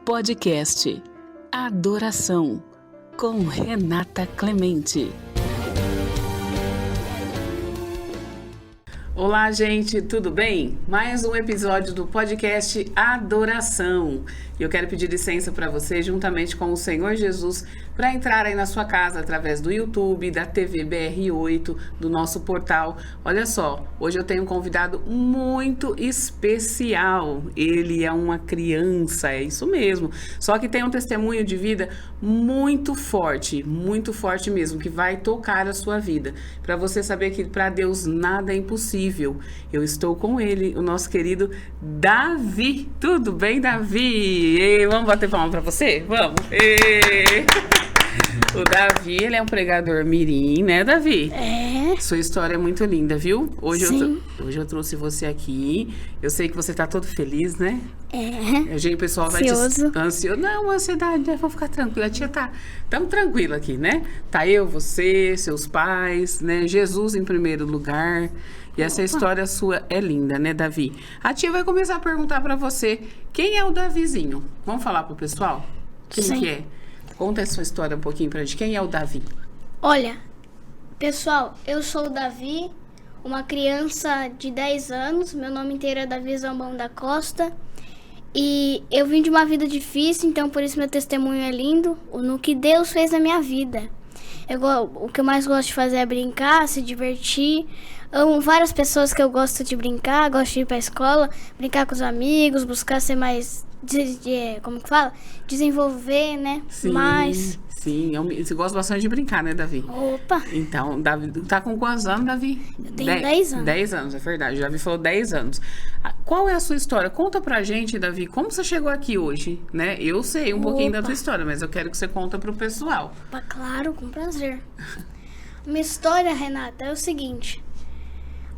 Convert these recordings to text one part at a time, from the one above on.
Podcast Adoração com Renata Clemente. Olá, gente, tudo bem? Mais um episódio do podcast Adoração. E eu quero pedir licença para você, juntamente com o Senhor Jesus, para entrar aí na sua casa através do YouTube, da TV BR8, do nosso portal. Olha só, hoje eu tenho um convidado muito especial. Ele é uma criança, é isso mesmo. Só que tem um testemunho de vida muito forte mesmo, que vai tocar a sua vida. Para você saber que para Deus nada é impossível. Eu estou com ele, o nosso querido Davi. Tudo bem, Davi? Vamos bater palma para você? Vamos! O Davi, ele é um pregador mirim, né, Davi? É. Sua história é muito linda, viu? Hoje Sim. Hoje eu trouxe você aqui. Eu sei que você tá todo feliz, né? É. O pessoal vai ansioso. Não, ansiedade, né? Vou ficar tranquila. A tia tá tão tranquila aqui, né? Tá eu, você, seus pais, né? Jesus em primeiro lugar. E essa história sua é linda, né, Davi? A tia vai começar a perguntar pra você, quem é o Davizinho? Vamos falar pro pessoal? Quem Sim. que é? Conta a sua história um pouquinho pra gente. Quem é o Davi? Olha, pessoal, eu sou o Davi, uma criança de 10 anos. Meu nome inteiro é Davi Zambão da Costa. E eu vim de uma vida difícil, então por isso meu testemunho é lindo. No que Deus fez na minha vida. O que eu mais gosto de fazer é brincar, se divertir. Amo várias pessoas que eu gosto de brincar, gosto de ir pra escola, brincar com os amigos, buscar ser mais, como que fala? Desenvolver, né? Sim, Mais. sim. Você gosta bastante de brincar, né, Davi? Opa! Então, Davi, tá com quantos anos, Davi? Eu tenho 10 anos. 10 anos, é verdade. O Davi falou 10 anos. Qual é a sua história? Conta pra gente, Davi, como você chegou aqui hoje, né? Eu sei um pouquinho da tua história, mas eu quero que você conta pro pessoal. Opa, claro, com prazer. Minha história, Renata, é o seguinte.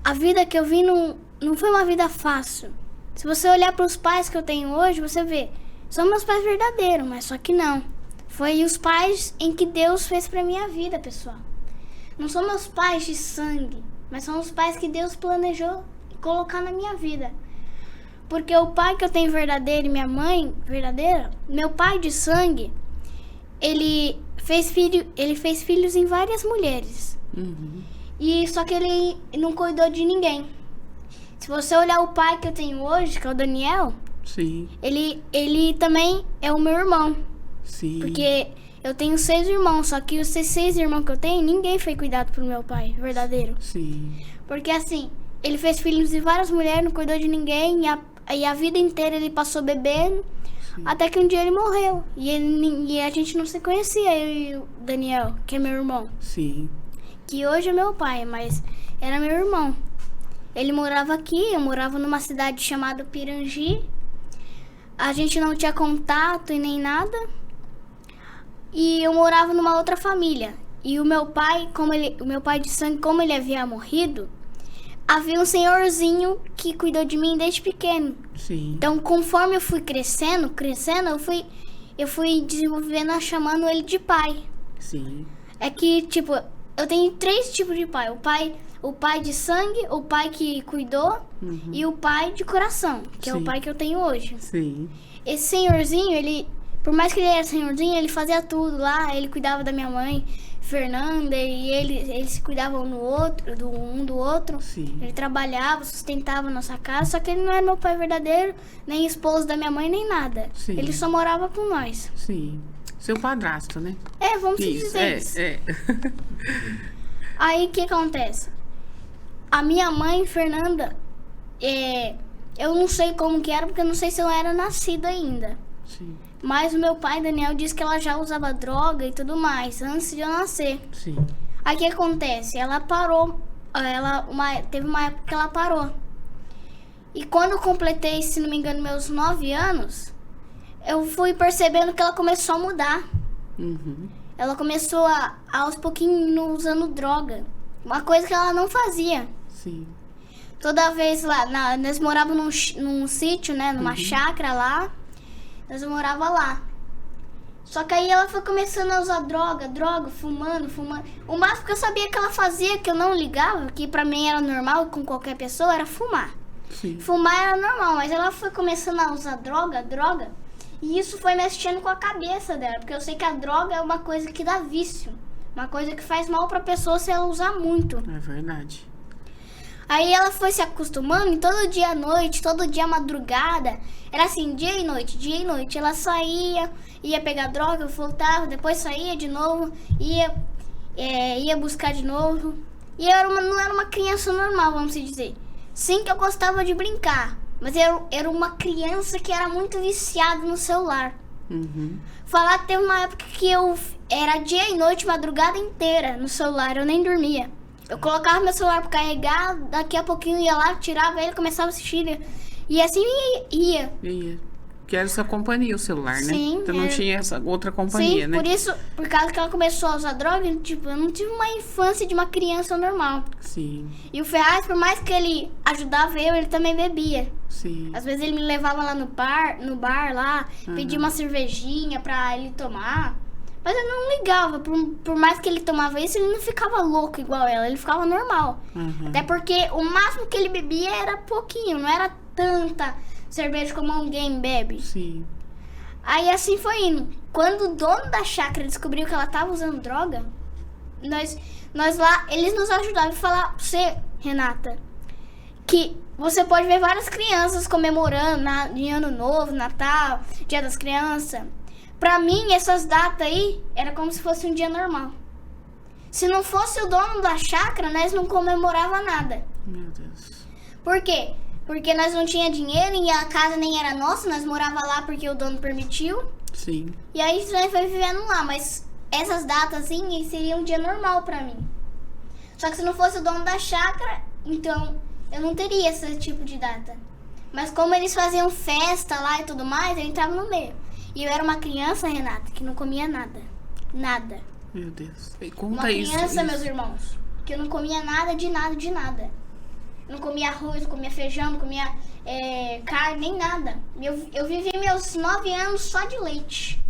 A vida que eu vi não foi uma vida fácil. Se você olhar para os pais que eu tenho hoje, você vê. São meus pais verdadeiros, mas só que não. Foi os pais em que Deus fez para minha vida, pessoal. Não são meus pais de sangue, mas são os pais que Deus planejou colocar na minha vida. Porque o pai que eu tenho verdadeiro e minha mãe verdadeira, meu pai de sangue, ele fez filhos em várias mulheres. Uhum. E só que ele não cuidou de ninguém. Se você olhar o pai que eu tenho hoje, que é o Daniel, Sim, ele também é o meu irmão. sim. Porque eu tenho 6 irmãos, só que os 6 irmãos que eu tenho, ninguém foi cuidado pelo meu pai, verdadeiro. Sim, Porque assim, ele fez filhos de várias mulheres, não cuidou de ninguém, e a vida inteira ele passou bebendo, até que um dia ele morreu. E a gente não se conhecia, eu e o Daniel, que é meu irmão. sim. Que hoje é meu pai, mas era meu irmão. Ele morava aqui, eu morava numa cidade chamada Pirangi. A gente não tinha contato e nem nada. E eu morava numa outra família. E o meu pai, o meu pai de sangue, como ele havia morrido, havia um senhorzinho que cuidou de mim desde pequeno. Sim. Então, conforme eu fui crescendo, eu fui desenvolvendo, chamando ele de pai. Sim. É que, tipo, eu tenho 3 tipos de pai. O pai de sangue, o pai que cuidou e o pai de coração, que é o Sim. pai que eu tenho hoje. Sim. Esse senhorzinho, por mais que ele era senhorzinho, ele fazia tudo lá. Ele cuidava da minha mãe, Fernanda, e eles se cuidavam um do outro. Sim. Ele trabalhava, sustentava a nossa casa, só que ele não era meu pai verdadeiro, nem esposo da minha mãe, nem nada. Sim. Ele só morava com nós. Sim. Seu padrasto, né? Vamos dizer isso. É. Aí, o que acontece? A minha mãe, Fernanda, eu não sei como que era, porque eu não sei se eu era nascida ainda. Sim. Mas o meu pai, Daniel, disse que ela já usava droga e tudo mais, antes de eu nascer. Sim. Aí, o que acontece? Ela parou. Teve uma época que ela parou. E quando eu completei, se não me engano, meus 9 anos, eu fui percebendo que ela começou a mudar. Uhum. Ela começou aos pouquinhos usando droga. Uma coisa que ela não fazia. Sim. Toda vez lá, nós morávamos num sítio, né? Numa chácara lá. Nós morávamos lá. Só que aí ela foi começando a usar droga, fumando. O máximo que eu sabia que ela fazia, que eu não ligava, que pra mim era normal com qualquer pessoa, era fumar. Sim. Fumar era normal, mas ela foi começando a usar droga. E isso foi mexendo com a cabeça dela, porque eu sei que a droga é uma coisa que dá vício. Uma coisa que faz mal pra pessoa se ela usar muito. É verdade. Aí ela foi se acostumando e todo dia à noite, todo dia à madrugada, era assim, dia e noite, dia e noite. Ela saía, ia pegar droga, voltava, depois saía de novo, ia buscar de novo. E não era uma criança normal, vamos dizer. Sim que eu gostava de brincar, mas era uma criança que era muito viciada no celular. Falar que teve uma época que eu era dia e noite, madrugada inteira no celular, eu nem dormia. Eu colocava meu celular pra carregar, daqui a pouquinho ia lá, tirava ele, começava a assistir. E assim ia. Que era sua companhia, o celular, né? Sim. Então não tinha essa outra companhia, sim, né? por causa que ela começou a usar droga, tipo, eu não tive uma infância de uma criança normal. Sim. E o Ferraz, por mais que ele ajudava eu, ele também bebia. Sim. Às vezes ele me levava lá no bar lá, pedia uma cervejinha pra ele tomar. Mas eu não ligava, por mais que ele tomava isso, ele não ficava louco igual ela, ele ficava normal. Até porque o máximo que ele bebia era pouquinho, não era tanta cerveja como alguém bebe. Sim. Aí assim foi indo. Quando o dono da chácara descobriu que ela tava usando droga, nós lá, eles nos ajudavam a falar pra você, Renata, que você pode ver várias crianças comemorando de Ano Novo, Natal, Dia das Crianças. Pra mim, essas datas aí, era como se fosse um dia normal. Se não fosse o dono da chácara, nós não comemorava nada. Meu Deus. Por quê? Porque nós não tinha dinheiro e a casa nem era nossa, nós morava lá porque o dono permitiu. Sim. E aí nós foi vivendo lá, mas essas datas assim seria um dia normal pra mim. Só que se não fosse o dono da chácara, então eu não teria esse tipo de data. Mas como eles faziam festa lá e tudo mais, eu entrava no meio. E eu era uma criança, Renata, que não comia nada. Nada. Meu Deus. E conta Uma criança, isso. meus irmãos, que eu não comia nada de nada de nada. Não comia arroz, não comia feijão, não comia carne, nem nada. Eu vivi meus 9 anos só de leite.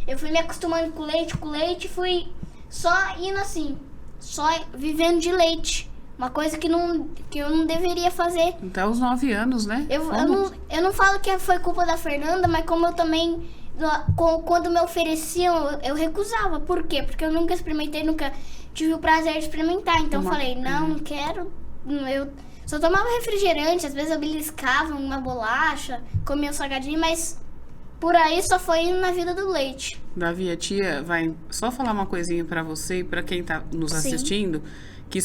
Eu fui me acostumando com leite, fui só indo assim, só vivendo de leite. Uma coisa que eu não deveria fazer. Até os 9 anos, né? Eu não falo que foi culpa da Fernanda, mas como eu também, quando me ofereciam, eu recusava. Por quê? Porque eu nunca experimentei, nunca tive o prazer de experimentar. Então eu falei, não quero. Eu só tomava refrigerante, às vezes eu beliscava uma bolacha, comia um salgadinho, mas por aí só foi indo na vida do leite. Davi, a tia vai só falar uma coisinha pra você e pra quem tá nos assistindo. Que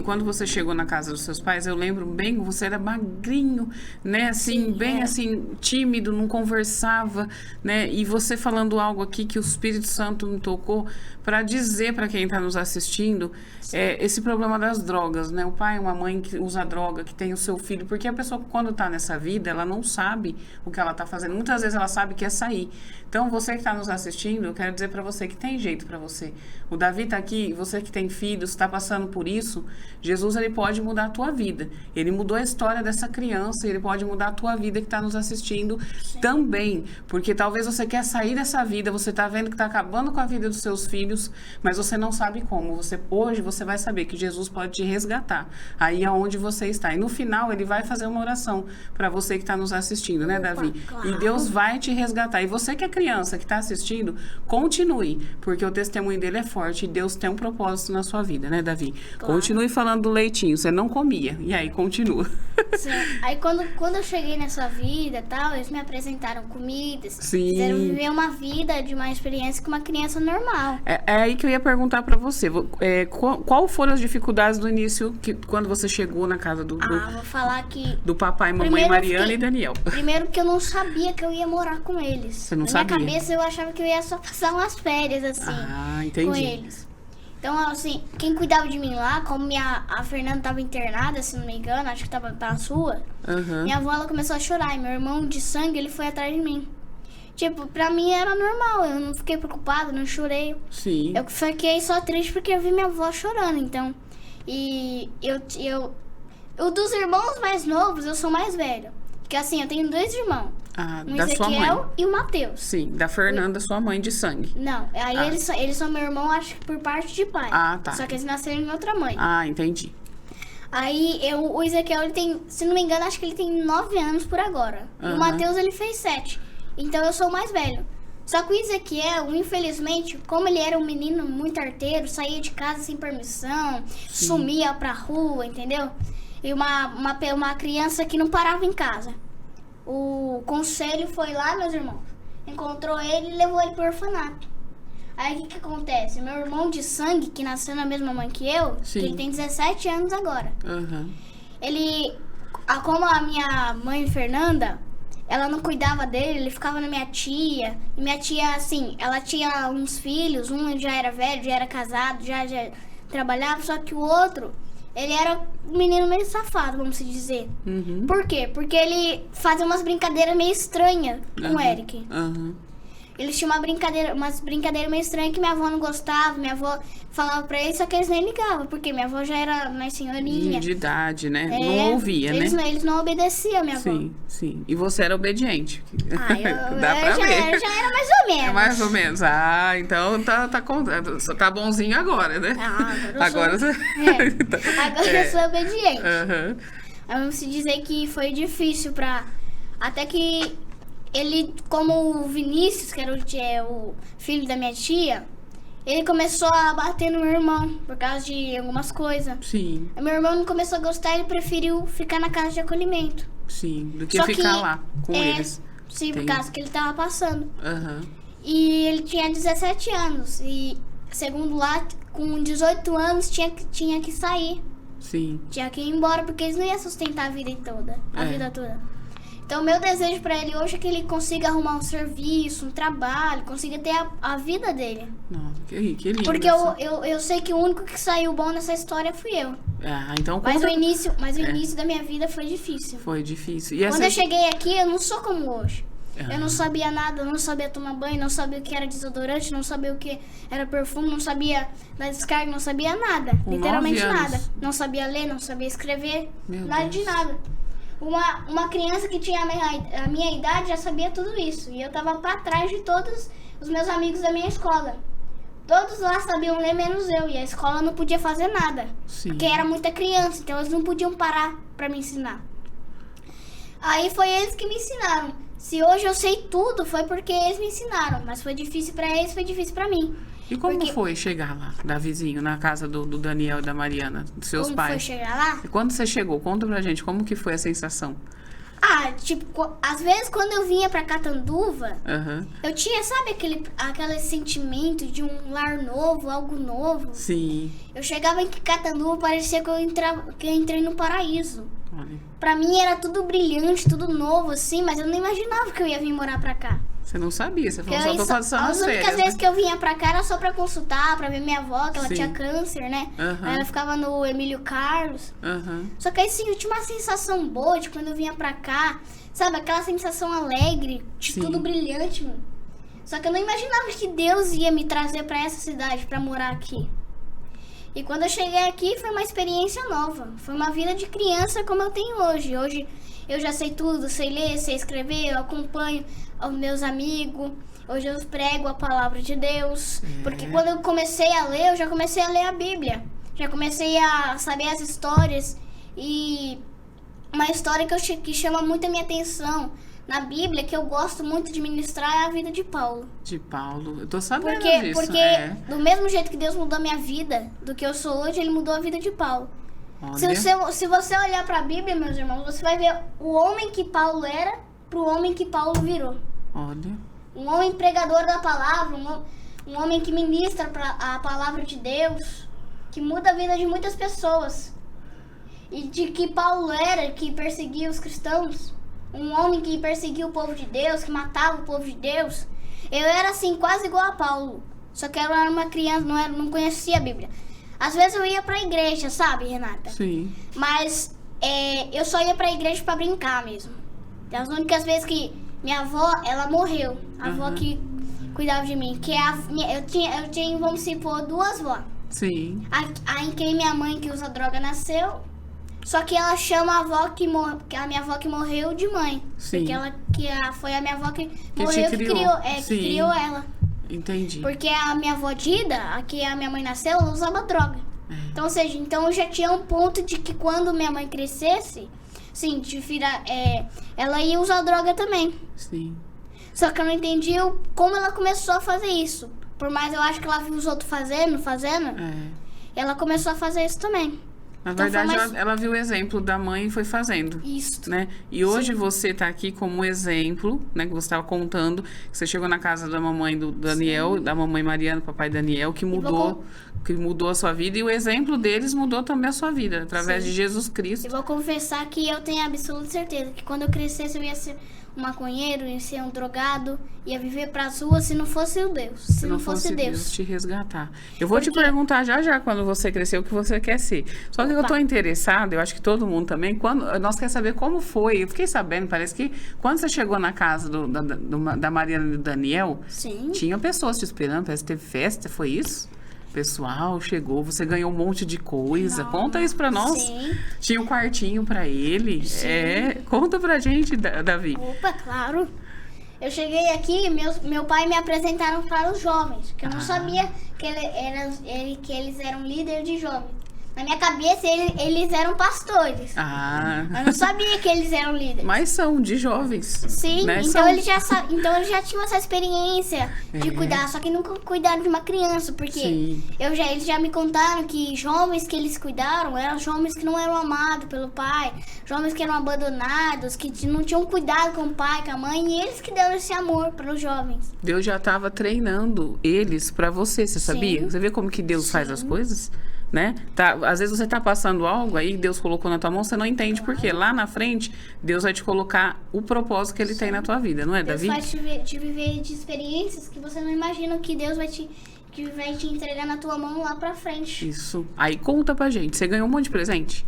quando você chegou na casa dos seus pais, eu lembro bem, você era magrinho, né? Assim, sim, bem assim, tímido, não conversava, né? E você falando algo aqui que o Espírito Santo me tocou para dizer para quem está nos assistindo, esse problema das drogas, né? O pai, uma mãe que usa droga, que tem o seu filho, porque a pessoa quando está nessa vida, ela não sabe o que ela está fazendo. Muitas vezes ela sabe que é sair. Então, você que está nos assistindo, eu quero dizer para você que tem jeito para você. O Davi está aqui, você que tem filhos, está passando por isso, Jesus, ele pode mudar a tua vida. Ele mudou a história dessa criança, ele pode mudar a tua vida que está nos assistindo também. Porque talvez você quer sair dessa vida, você está vendo que está acabando com a vida dos seus filhos, mas você não sabe como. Hoje você vai saber que Jesus pode te resgatar aí aonde você está. E no final, ele vai fazer uma oração para você que está nos assistindo, né, Davi? Claro. E Deus vai te resgatar. E você que é criança, que está assistindo, continue, porque o testemunho dele é forte e Deus tem um propósito na sua vida, né, Davi? Claro. Continue falando do leitinho, você não comia. E aí, continua. Sim. Aí, quando eu cheguei nessa vida e tal, eles me apresentaram comidas. Sim. Fizeram viver uma vida de uma experiência com uma criança normal. É aí que eu ia perguntar pra você. Qual foram as dificuldades do início, quando você chegou na casa vou falar que... do papai, mamãe, Mariana e Daniel? Primeiro que eu não sabia que eu ia morar com eles. Você não sabia? Na minha cabeça, eu achava que eu ia só passar umas férias, assim, entendi. com eles. Então, assim, quem cuidava de mim lá, como a Fernanda estava internada, se não me engano, acho que estava pra sua, minha avó, ela começou a chorar. E meu irmão de sangue, ele foi atrás de mim. Tipo, pra mim era normal, eu não fiquei preocupada, não chorei. Sim. Eu fiquei só triste porque eu vi minha avó chorando, então. E eu dos irmãos mais novos, eu sou mais velho. Porque assim, eu tenho 2 irmãos. O da sua mãe. Ezequiel e o Matheus. Sim, da Fernanda, sua mãe de sangue. Não, aí eles são meu irmão, acho que por parte de pai. Tá. Só que eles nasceram em outra mãe. Entendi. Aí o Ezequiel, ele tem, se não me engano, acho que ele tem 9 anos por agora. E o Matheus, ele fez 7. Então eu sou o mais velho. Só que o Ezequiel, infelizmente, como ele era um menino muito arteiro, saía de casa sem permissão, sumia pra rua, entendeu? E uma criança que não parava em casa. O conselho foi lá, meus irmãos, encontrou ele e levou ele pro orfanato. Aí o que acontece? Meu irmão de sangue, que nasceu na mesma mãe que eu, que ele tem 17 anos agora. Como a minha mãe Fernanda, ela não cuidava dele, ele ficava na minha tia. E minha tia, assim, ela tinha uns filhos, um já era velho, já era casado, já trabalhava, só que o outro, ele era um menino meio safado, vamos dizer. Por quê? Porque ele fazia umas brincadeiras meio estranhas com o Eric. Eles tinham umas brincadeiras meio estranhas que minha avó não gostava, minha avó falava pra eles, só que eles nem ligavam, porque minha avó já era mais senhorinha. De idade, né? Não ouvia, eles né? Eles não obedeciam, minha avó. Sim. E você era obediente. Dá pra ver. Já era mais ou menos. Mais ou menos. então tá bonzinho agora, né? Agora eu sou obediente. Vamos dizer que foi difícil até que ele, como o Vinícius, que era o filho da minha tia, ele começou a bater no meu irmão por causa de algumas coisas. Sim. Meu irmão não começou a gostar, ele preferiu ficar na casa de acolhimento. Sim, do que ficar lá com eles. Sim, por causa que ele tava passando. E ele tinha 17 anos. E, segundo lá, com 18 anos tinha que sair. Sim. Tinha que ir embora, porque eles não iam sustentar a vida toda. Então, o meu desejo pra ele hoje é que ele consiga arrumar um serviço, um trabalho, consiga ter a vida dele. Nossa, que lindo. Porque eu sei que o único que saiu bom nessa história fui eu. Então Mas o início da minha vida foi difícil. Foi difícil. Quando eu cheguei aqui, eu não sou como hoje. Eu não sabia nada, eu não sabia tomar banho, não sabia o que era desodorante, não sabia o que era perfume, não sabia da descarga, não sabia nada. Literalmente nada. Não sabia ler, não sabia escrever, nada de nada. Uma criança que tinha a minha idade já sabia tudo isso. E eu tava pra trás de todos os meus amigos da minha escola. Todos lá sabiam ler, menos eu. E a escola não podia fazer nada. Porque era muita criança, então eles não podiam parar pra me ensinar. Aí foi eles que me ensinaram. Se hoje eu sei tudo, foi porque eles me ensinaram. Mas foi difícil pra eles, foi difícil pra mim. E como foi chegar lá, Davizinho, na casa do Daniel e da Mariana, dos seus pais? Como foi chegar lá? E quando você chegou, conta pra gente, como que foi a sensação? Às vezes quando eu vinha pra Catanduva, eu tinha, sabe, aquele sentimento de um lar novo, algo novo? Sim. Eu chegava em Catanduva, parecia que eu entrei no paraíso. Olha. Pra mim era tudo brilhante, tudo novo, assim, mas eu não imaginava que eu ia vir morar pra cá. Você não sabia, você falou, só tô passando as férias. As únicas vezes que eu vinha pra cá era só pra consultar, pra ver minha avó, que ela tinha câncer, né? Aí ela ficava no Emílio Carlos. Só que aí sim, eu tinha uma sensação boa de quando eu vinha pra cá, sabe? Aquela sensação alegre, de tudo brilhante, mano. Só que eu não imaginava que Deus ia me trazer pra essa cidade, pra morar aqui. E quando eu cheguei aqui, foi uma experiência nova. Foi uma vida de criança como eu tenho hoje. Hoje eu já sei tudo, sei ler, sei escrever, eu acompanho os meus amigos. Hoje eu prego a palavra de Deus. Porque quando eu comecei a ler, eu já comecei a ler a Bíblia. Já comecei a saber as histórias. E uma história que chama muito a minha atenção na Bíblia, que eu gosto muito de ministrar, é a vida de Paulo. De Paulo, eu tô sabendo disso. Porque do mesmo jeito que Deus mudou a minha vida, do que eu sou hoje, Ele mudou a vida de Paulo. Se você olhar para a Bíblia, meus irmãos, você vai ver o homem que Paulo era pro homem que Paulo virou. Olha. Um homem pregador da palavra, um homem que ministra a palavra de Deus, que muda a vida de muitas pessoas. E de que Paulo era, que perseguia os cristãos, um homem que perseguia o povo de Deus, que matava o povo de Deus. Eu era assim, quase igual a Paulo. Só que eu era uma criança, não conhecia a Bíblia. Às vezes eu ia pra igreja, sabe, Renata? Sim. Mas eu só ia pra igreja pra brincar mesmo. As únicas vezes que minha avó, ela morreu. A avó que cuidava de mim. Que eu tinha, vamos supor, 2 avós. Sim. Aí quem minha mãe que usa droga nasceu. Só que ela chama a minha avó que morreu de mãe. Sim. Porque foi a minha avó que morreu, que criou ela. Entendi. Porque a minha avó Dida, a que a minha mãe nasceu, ela usava droga. Então, ou seja, eu já tinha um ponto de que quando minha mãe crescesse, sim, ela ia usar droga também. Sim. Só que eu não entendi como ela começou a fazer isso. Por mais eu acho que ela viu os outros fazendo, ela começou a fazer isso também. Na Então, verdade, ela viu o exemplo da mãe e foi fazendo. Isso. Né? E hoje Sim. você está aqui como exemplo, né? Que você estava contando, que você chegou na casa da mamãe do Daniel, da mamãe Mariana, do papai Daniel, que mudou a sua vida. E o exemplo deles mudou também a sua vida, através Sim. de Jesus Cristo. Eu vou confessar que eu tenho absoluta certeza que quando eu crescesse eu ia ser um maconheiro, ia ser um drogado, ia viver pras ruas se não fosse o Deus. Se não fosse Deus. te resgatar. Eu vou te perguntar já quando você crescer o que você quer ser. Só que eu tô interessada, eu acho que todo mundo também, nós quer saber como foi. Eu fiquei sabendo, parece que quando você chegou na casa da Mariana e do Daniel, Sim. tinha pessoas te esperando, parece que teve festa, foi isso? Pessoal, chegou, você ganhou um monte de coisa. Conta isso pra nós. Sim. Tinha um quartinho pra ele. Sim. Conta pra gente, Davi. Opa, claro. Eu cheguei aqui, meu pai me apresentaram para os jovens, que eu não sabia que eles eram líderes de jovens. Na minha cabeça, eles eram pastores. Eu não sabia que eles eram líderes. Mas são de jovens. Sim, né? então eles já tinham essa experiência de cuidar, só que nunca cuidaram de uma criança, porque eles já me contaram que jovens que eles cuidaram eram jovens que não eram amados pelo pai, jovens que eram abandonados, que não tinham cuidado com o pai, com a mãe, e eles que deram esse amor para os jovens. Deus já estava treinando eles para você sabia? Você vê como que Deus faz as coisas? Né? Às vezes você tá passando algo aí, Deus colocou na tua mão, você não entende por quê. Lá na frente, Deus vai te colocar o propósito que Ele tem na tua vida, não é, Davi? Deus faz te viver de experiências que você não imagina que Deus vai te entregar na tua mão lá pra frente. Isso. Aí conta pra gente, você ganhou um monte de presente?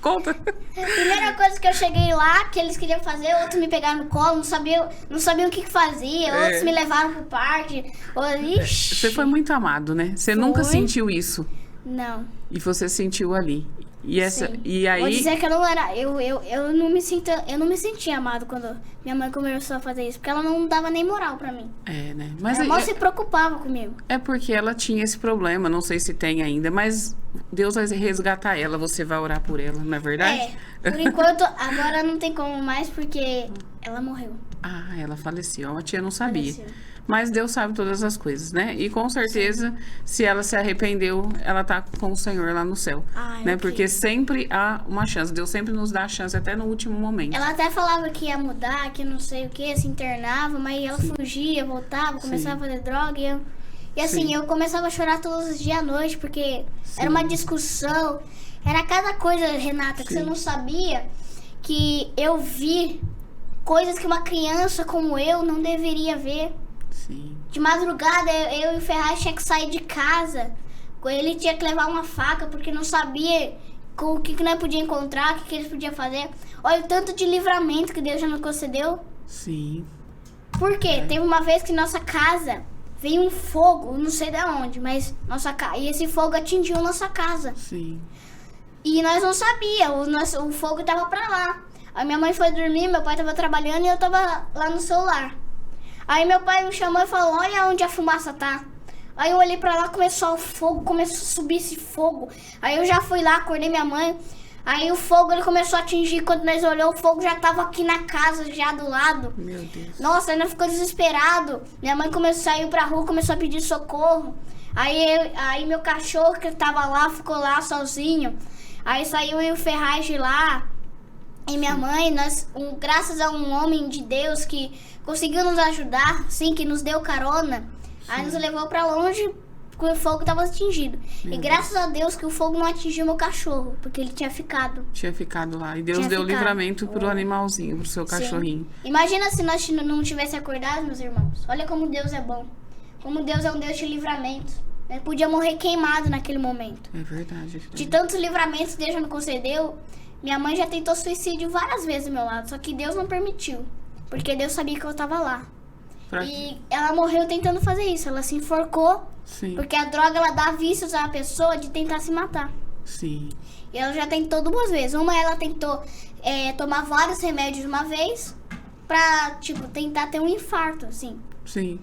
Conta. Primeira coisa que eu cheguei lá, que eles queriam fazer, outros me pegaram no colo, não sabiam o que fazia, outros me levaram pro parque. Ixi. Você foi muito amado, né? Você nunca sentiu isso. Não. E você sentiu ali. E aí... Vou dizer que eu não era... Eu não me sentia amado quando minha mãe começou a fazer isso. Porque ela não dava nem moral pra mim. Né? Mas ela mal se preocupava comigo. É porque ela tinha esse problema. Não sei se tem ainda. Mas Deus vai resgatar ela. Você vai orar por ela, não é verdade? Por enquanto, agora não tem como mais. Porque ela morreu. Ela faleceu. A tia não sabia. Faleceu. Mas Deus sabe todas as coisas, né? E com certeza, se ela se arrependeu, ela tá com o Senhor lá no céu. Né? Porque sempre há uma chance. Deus sempre nos dá a chance, até no último momento. Ela até falava que ia mudar, que não sei o que, se internava, mas ela fugia, voltava, começava a fazer droga. E assim, eu começava a chorar todos os dias à noite, porque era uma discussão. Era cada coisa, Renata, que você não sabia, que eu vi coisas que uma criança como eu não deveria ver. Sim. De madrugada, eu e o Ferraz tinha que sair de casa. Ele tinha que levar uma faca, porque não sabia o que nós podíamos encontrar, o que eles podiam fazer. Olha o tanto de livramento que Deus já nos concedeu. Sim. Por quê? Teve uma vez que nossa casa veio um fogo, não sei de onde, mas e esse fogo atingiu nossa casa. Sim. E nós não sabíamos, o fogo estava pra lá. A minha mãe foi dormir, meu pai estava trabalhando e eu estava lá no celular. Aí meu pai me chamou e falou, olha onde a fumaça tá. Aí eu olhei pra lá, começou a subir esse fogo. Aí eu já fui lá, acordei minha mãe. Aí o fogo, ele começou a atingir. Quando nós olhamos, o fogo já tava aqui na casa, já do lado. Meu Deus. Nossa, ainda ficou desesperado. Minha mãe saiu pra rua, começou a pedir socorro. Aí meu cachorro que tava lá, ficou lá sozinho. Aí saiu o Ferraz de lá. E minha mãe, graças a um homem de Deus que conseguiu nos ajudar, sim, que nos deu carona, aí nos levou pra longe, porque o fogo estava atingido. E graças a Deus que o fogo não atingiu meu cachorro, porque ele tinha ficado. Tinha ficado lá. E Deus deu livramento pro animalzinho, pro seu cachorrinho. Imagina se nós não tivesse acordado, meus irmãos. Olha como Deus é bom. Como Deus é um Deus de livramento. Eu podia morrer queimado naquele momento. É verdade. De tantos livramentos que Deus já me concedeu, minha mãe já tentou suicídio várias vezes do meu lado, só que Deus não permitiu. Porque Deus sabia que eu tava lá. E ela morreu tentando fazer isso. Ela se enforcou. Sim. Porque a droga, ela dá vícios à pessoa de tentar se matar. Sim. E ela já tentou 2 vezes. Uma, ela tentou tomar vários remédios de uma vez. Pra, tentar ter um infarto, assim. Sim.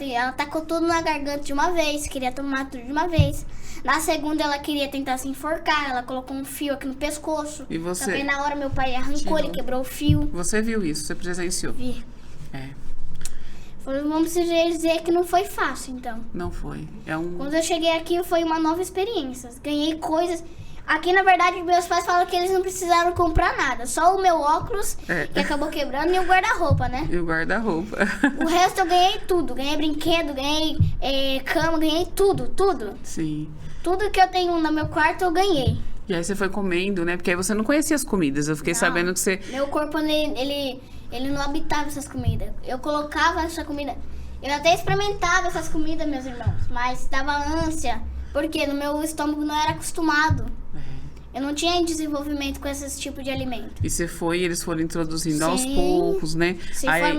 Ela tacou tudo na garganta de uma vez. Queria tomar tudo de uma vez. Na segunda, ela queria tentar se enforcar. Ela colocou um fio aqui no pescoço. E você? Também na hora, meu pai arrancou, ele quebrou o fio. Você viu isso? Você presenciou? Vi. Vamos dizer que não foi fácil, então. Não foi. Quando eu cheguei aqui, foi uma nova experiência. Ganhei coisas. Aqui, na verdade, meus pais falam que eles não precisaram comprar nada. Só o meu óculos, que acabou quebrando, e o guarda-roupa, né? E o guarda-roupa. O resto eu ganhei tudo. Ganhei brinquedo, ganhei cama, ganhei tudo. Sim. Tudo que eu tenho no meu quarto, eu ganhei. E aí você foi comendo, né? Porque aí você não conhecia as comidas. Eu fiquei sabendo que você... Meu corpo, ele não habitava essas comidas. Eu colocava essa comida... Eu até experimentava essas comidas, meus irmãos. Mas dava ânsia. Porque no meu estômago não era acostumado. Eu não tinha desenvolvimento com esse tipo de alimento. E eles foram introduzindo aos poucos, né? Sim, foram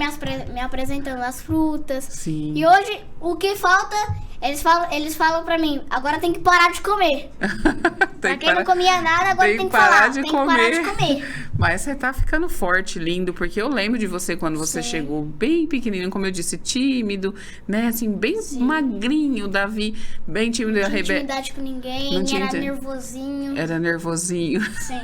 me apresentando as frutas. Sim. E hoje, o que falta, eles falam pra mim, agora tem que parar de comer. Pra quem não comia nada, agora tem que parar de comer. Mas você tá ficando forte, lindo, porque eu lembro de você quando você chegou bem pequenininho, como eu disse, tímido, né? Assim, bem magrinho, Davi, bem tímido. Não tinha intimidade com ninguém, era nervosinho. Era nervosinho. Sim.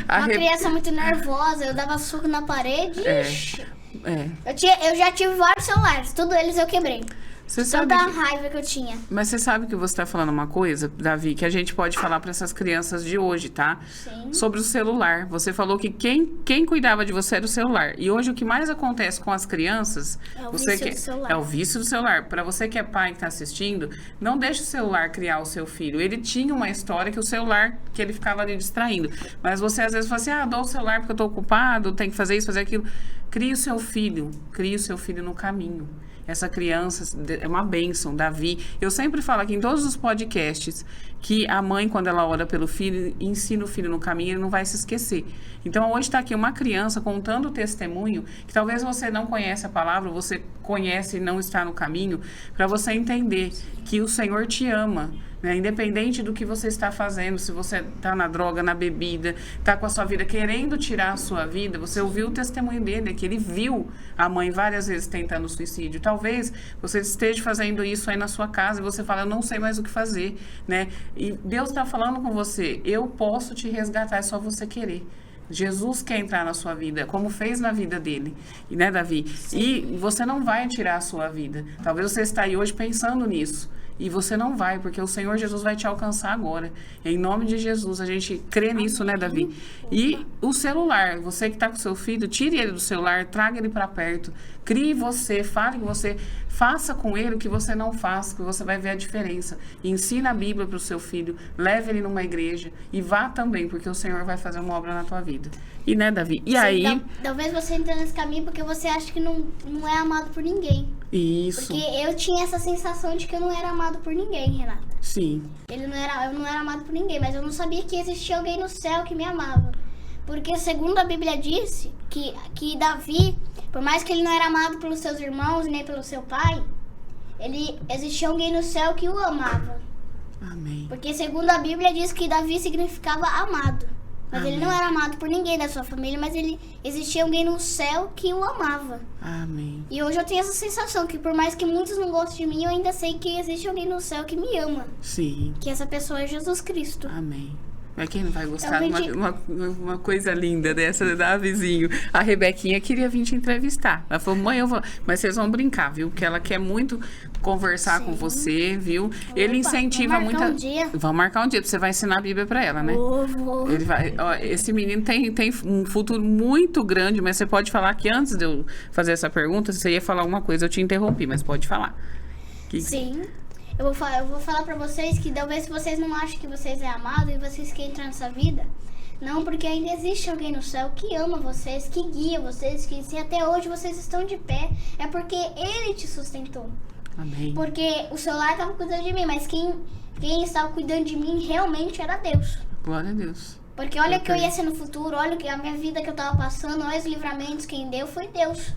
Uma criança muito nervosa, eu dava soco na parede. Eu já tive vários celulares, todos eles eu quebrei. Você sabe toda a raiva que eu tinha. Mas você sabe que você está falando uma coisa, Davi, que a gente pode falar para essas crianças de hoje, tá? Sim. Sobre o celular. Você falou que quem cuidava de você era o celular. E hoje o que mais acontece com as crianças... É o vício do celular. É o vício do celular. Para você que é pai que está assistindo, não deixe o celular criar o seu filho. Ele tinha uma história que o celular, que ele ficava ali distraindo. Mas você às vezes fala assim, dou o celular porque eu estou ocupado, tenho que fazer isso, fazer aquilo. Crie o seu filho no caminho. Essa criança é uma bênção, Davi. Eu sempre falo aqui em todos os podcasts que a mãe, quando ela ora pelo filho, ensina o filho no caminho, ele não vai se esquecer. Então, hoje está aqui uma criança contando o testemunho, que talvez você não conhece a palavra, você conhece e não está no caminho, para você entender que o Senhor te ama. Né? Independente do que você está fazendo, se você está na droga, na bebida, está com a sua vida querendo tirar a sua vida, você ouviu o testemunho dele, que ele viu a mãe várias vezes tentando suicídio. Talvez você esteja fazendo isso aí na sua casa e você fala, eu não sei mais o que fazer, né? E Deus está falando com você, eu posso te resgatar, é só você querer. Jesus quer entrar na sua vida, como fez na vida dele, né, Davi? Sim. E você não vai tirar a sua vida. Talvez você está aí hoje pensando nisso. E você não vai, porque o Senhor Jesus vai te alcançar agora. Em nome de Jesus, a gente crê nisso, né, Davi? E o celular, você que está com seu filho, tire ele do celular, traga ele para perto. Crie você, fale com você, faça com ele o que você não faz, que você vai ver a diferença. Ensina a Bíblia para o seu filho, leve ele numa igreja e vá também, porque o Senhor vai fazer uma obra na tua vida. E, né, Davi? E sim, aí... Talvez você entre nesse caminho porque você acha que não é amado por ninguém. Isso. Porque eu tinha essa sensação de que eu não era amado por ninguém, Renata. Sim. Eu não era amado por ninguém, mas eu não sabia que existia alguém no céu que me amava. Porque, segundo a Bíblia disse, que Davi, por mais que ele não era amado pelos seus irmãos nem pelo seu pai, existia alguém no céu que o amava. Amém. Porque, segundo a Bíblia, diz que Davi significava amado. Mas Amém. Ele não era amado por ninguém da sua família, mas existia alguém no céu que o amava. Amém. E hoje eu tenho essa sensação que por mais que muitos não gostem de mim, eu ainda sei que existe alguém no céu que me ama. Sim. Que essa pessoa é Jesus Cristo. Amém. Mas quem não vai gostar de uma coisa linda dessa, da vizinho? A Rebequinha queria vir te entrevistar. Ela falou, mãe, eu vou... Mas vocês vão brincar, viu? Porque ela quer muito conversar com você, viu? Opa, ele incentiva muito. Vamos marcar um dia? Vamos marcar um dia, porque você vai ensinar a Bíblia pra ela, né? Vou. Ele vai... esse menino tem um futuro muito grande, mas você pode falar que antes de eu fazer essa pergunta, você ia falar alguma coisa, eu te interrompi, mas pode falar. Sim. Eu vou falar pra vocês que talvez vocês não achem que vocês é amado e vocês querem entrar nessa vida. Não, porque ainda existe alguém no céu que ama vocês, que guia vocês, que se até hoje vocês estão de pé, é porque Ele te sustentou. Amém. Porque o celular estava cuidando de mim, mas quem estava cuidando de mim realmente era Deus. Glória a Deus. Porque olha o que eu ia ser no futuro, olha a minha vida que eu estava passando, olha os livramentos, quem deu foi Deus.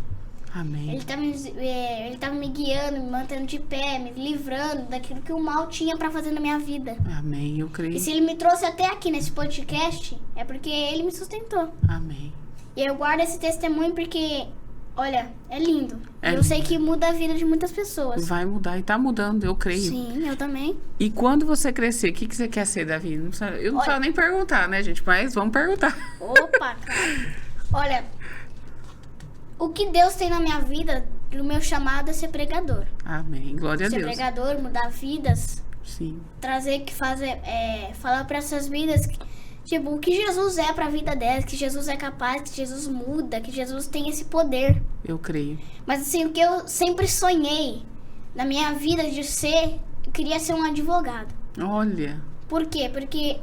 Amém. Ele tava me guiando, me mantendo de pé, me livrando daquilo que o mal tinha pra fazer na minha vida. Amém, eu creio. E se ele me trouxe até aqui nesse podcast, é porque ele me sustentou. Amém. E eu guardo esse testemunho porque, olha, é lindo. Eu sei que muda a vida de muitas pessoas. Vai mudar e tá mudando, eu creio. Sim, eu também. E quando você crescer, o que você quer ser, Davi? Eu não precisava nem perguntar, né, gente? Mas vamos perguntar. Opa, cara. Olha... O que Deus tem na minha vida E o meu chamado é ser pregador. Amém. Glória a Ser Deus. pregador, mudar vidas, Sim. falar para essas vidas tipo, o que Jesus é para a vida delas, que Jesus é capaz, que Jesus muda, que Jesus tem esse poder. Eu creio. Mas assim, o que eu sempre sonhei na minha vida eu queria ser um advogado. Olha. Por quê? Porque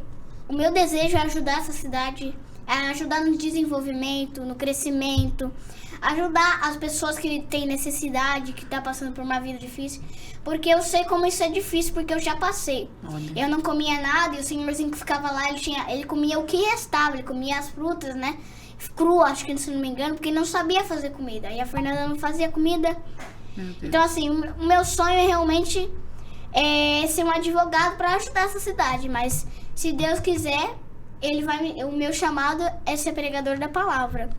o meu desejo é ajudar essa cidade, é ajudar no desenvolvimento, no crescimento, ajudar as pessoas que têm necessidade, que estão passando por uma vida difícil. Porque eu sei como isso é difícil, porque eu já passei. Olha. Eu não comia nada e o senhorzinho que ficava lá, ele comia o que restava, ele comia as frutas, né? Crua, acho que se não me engano, porque não sabia fazer comida. E a Fernanda não fazia comida. Meu Deus. Então assim, o meu sonho é realmente ser um advogado para ajudar essa cidade. Mas se Deus quiser, o meu chamado é ser pregador da palavra.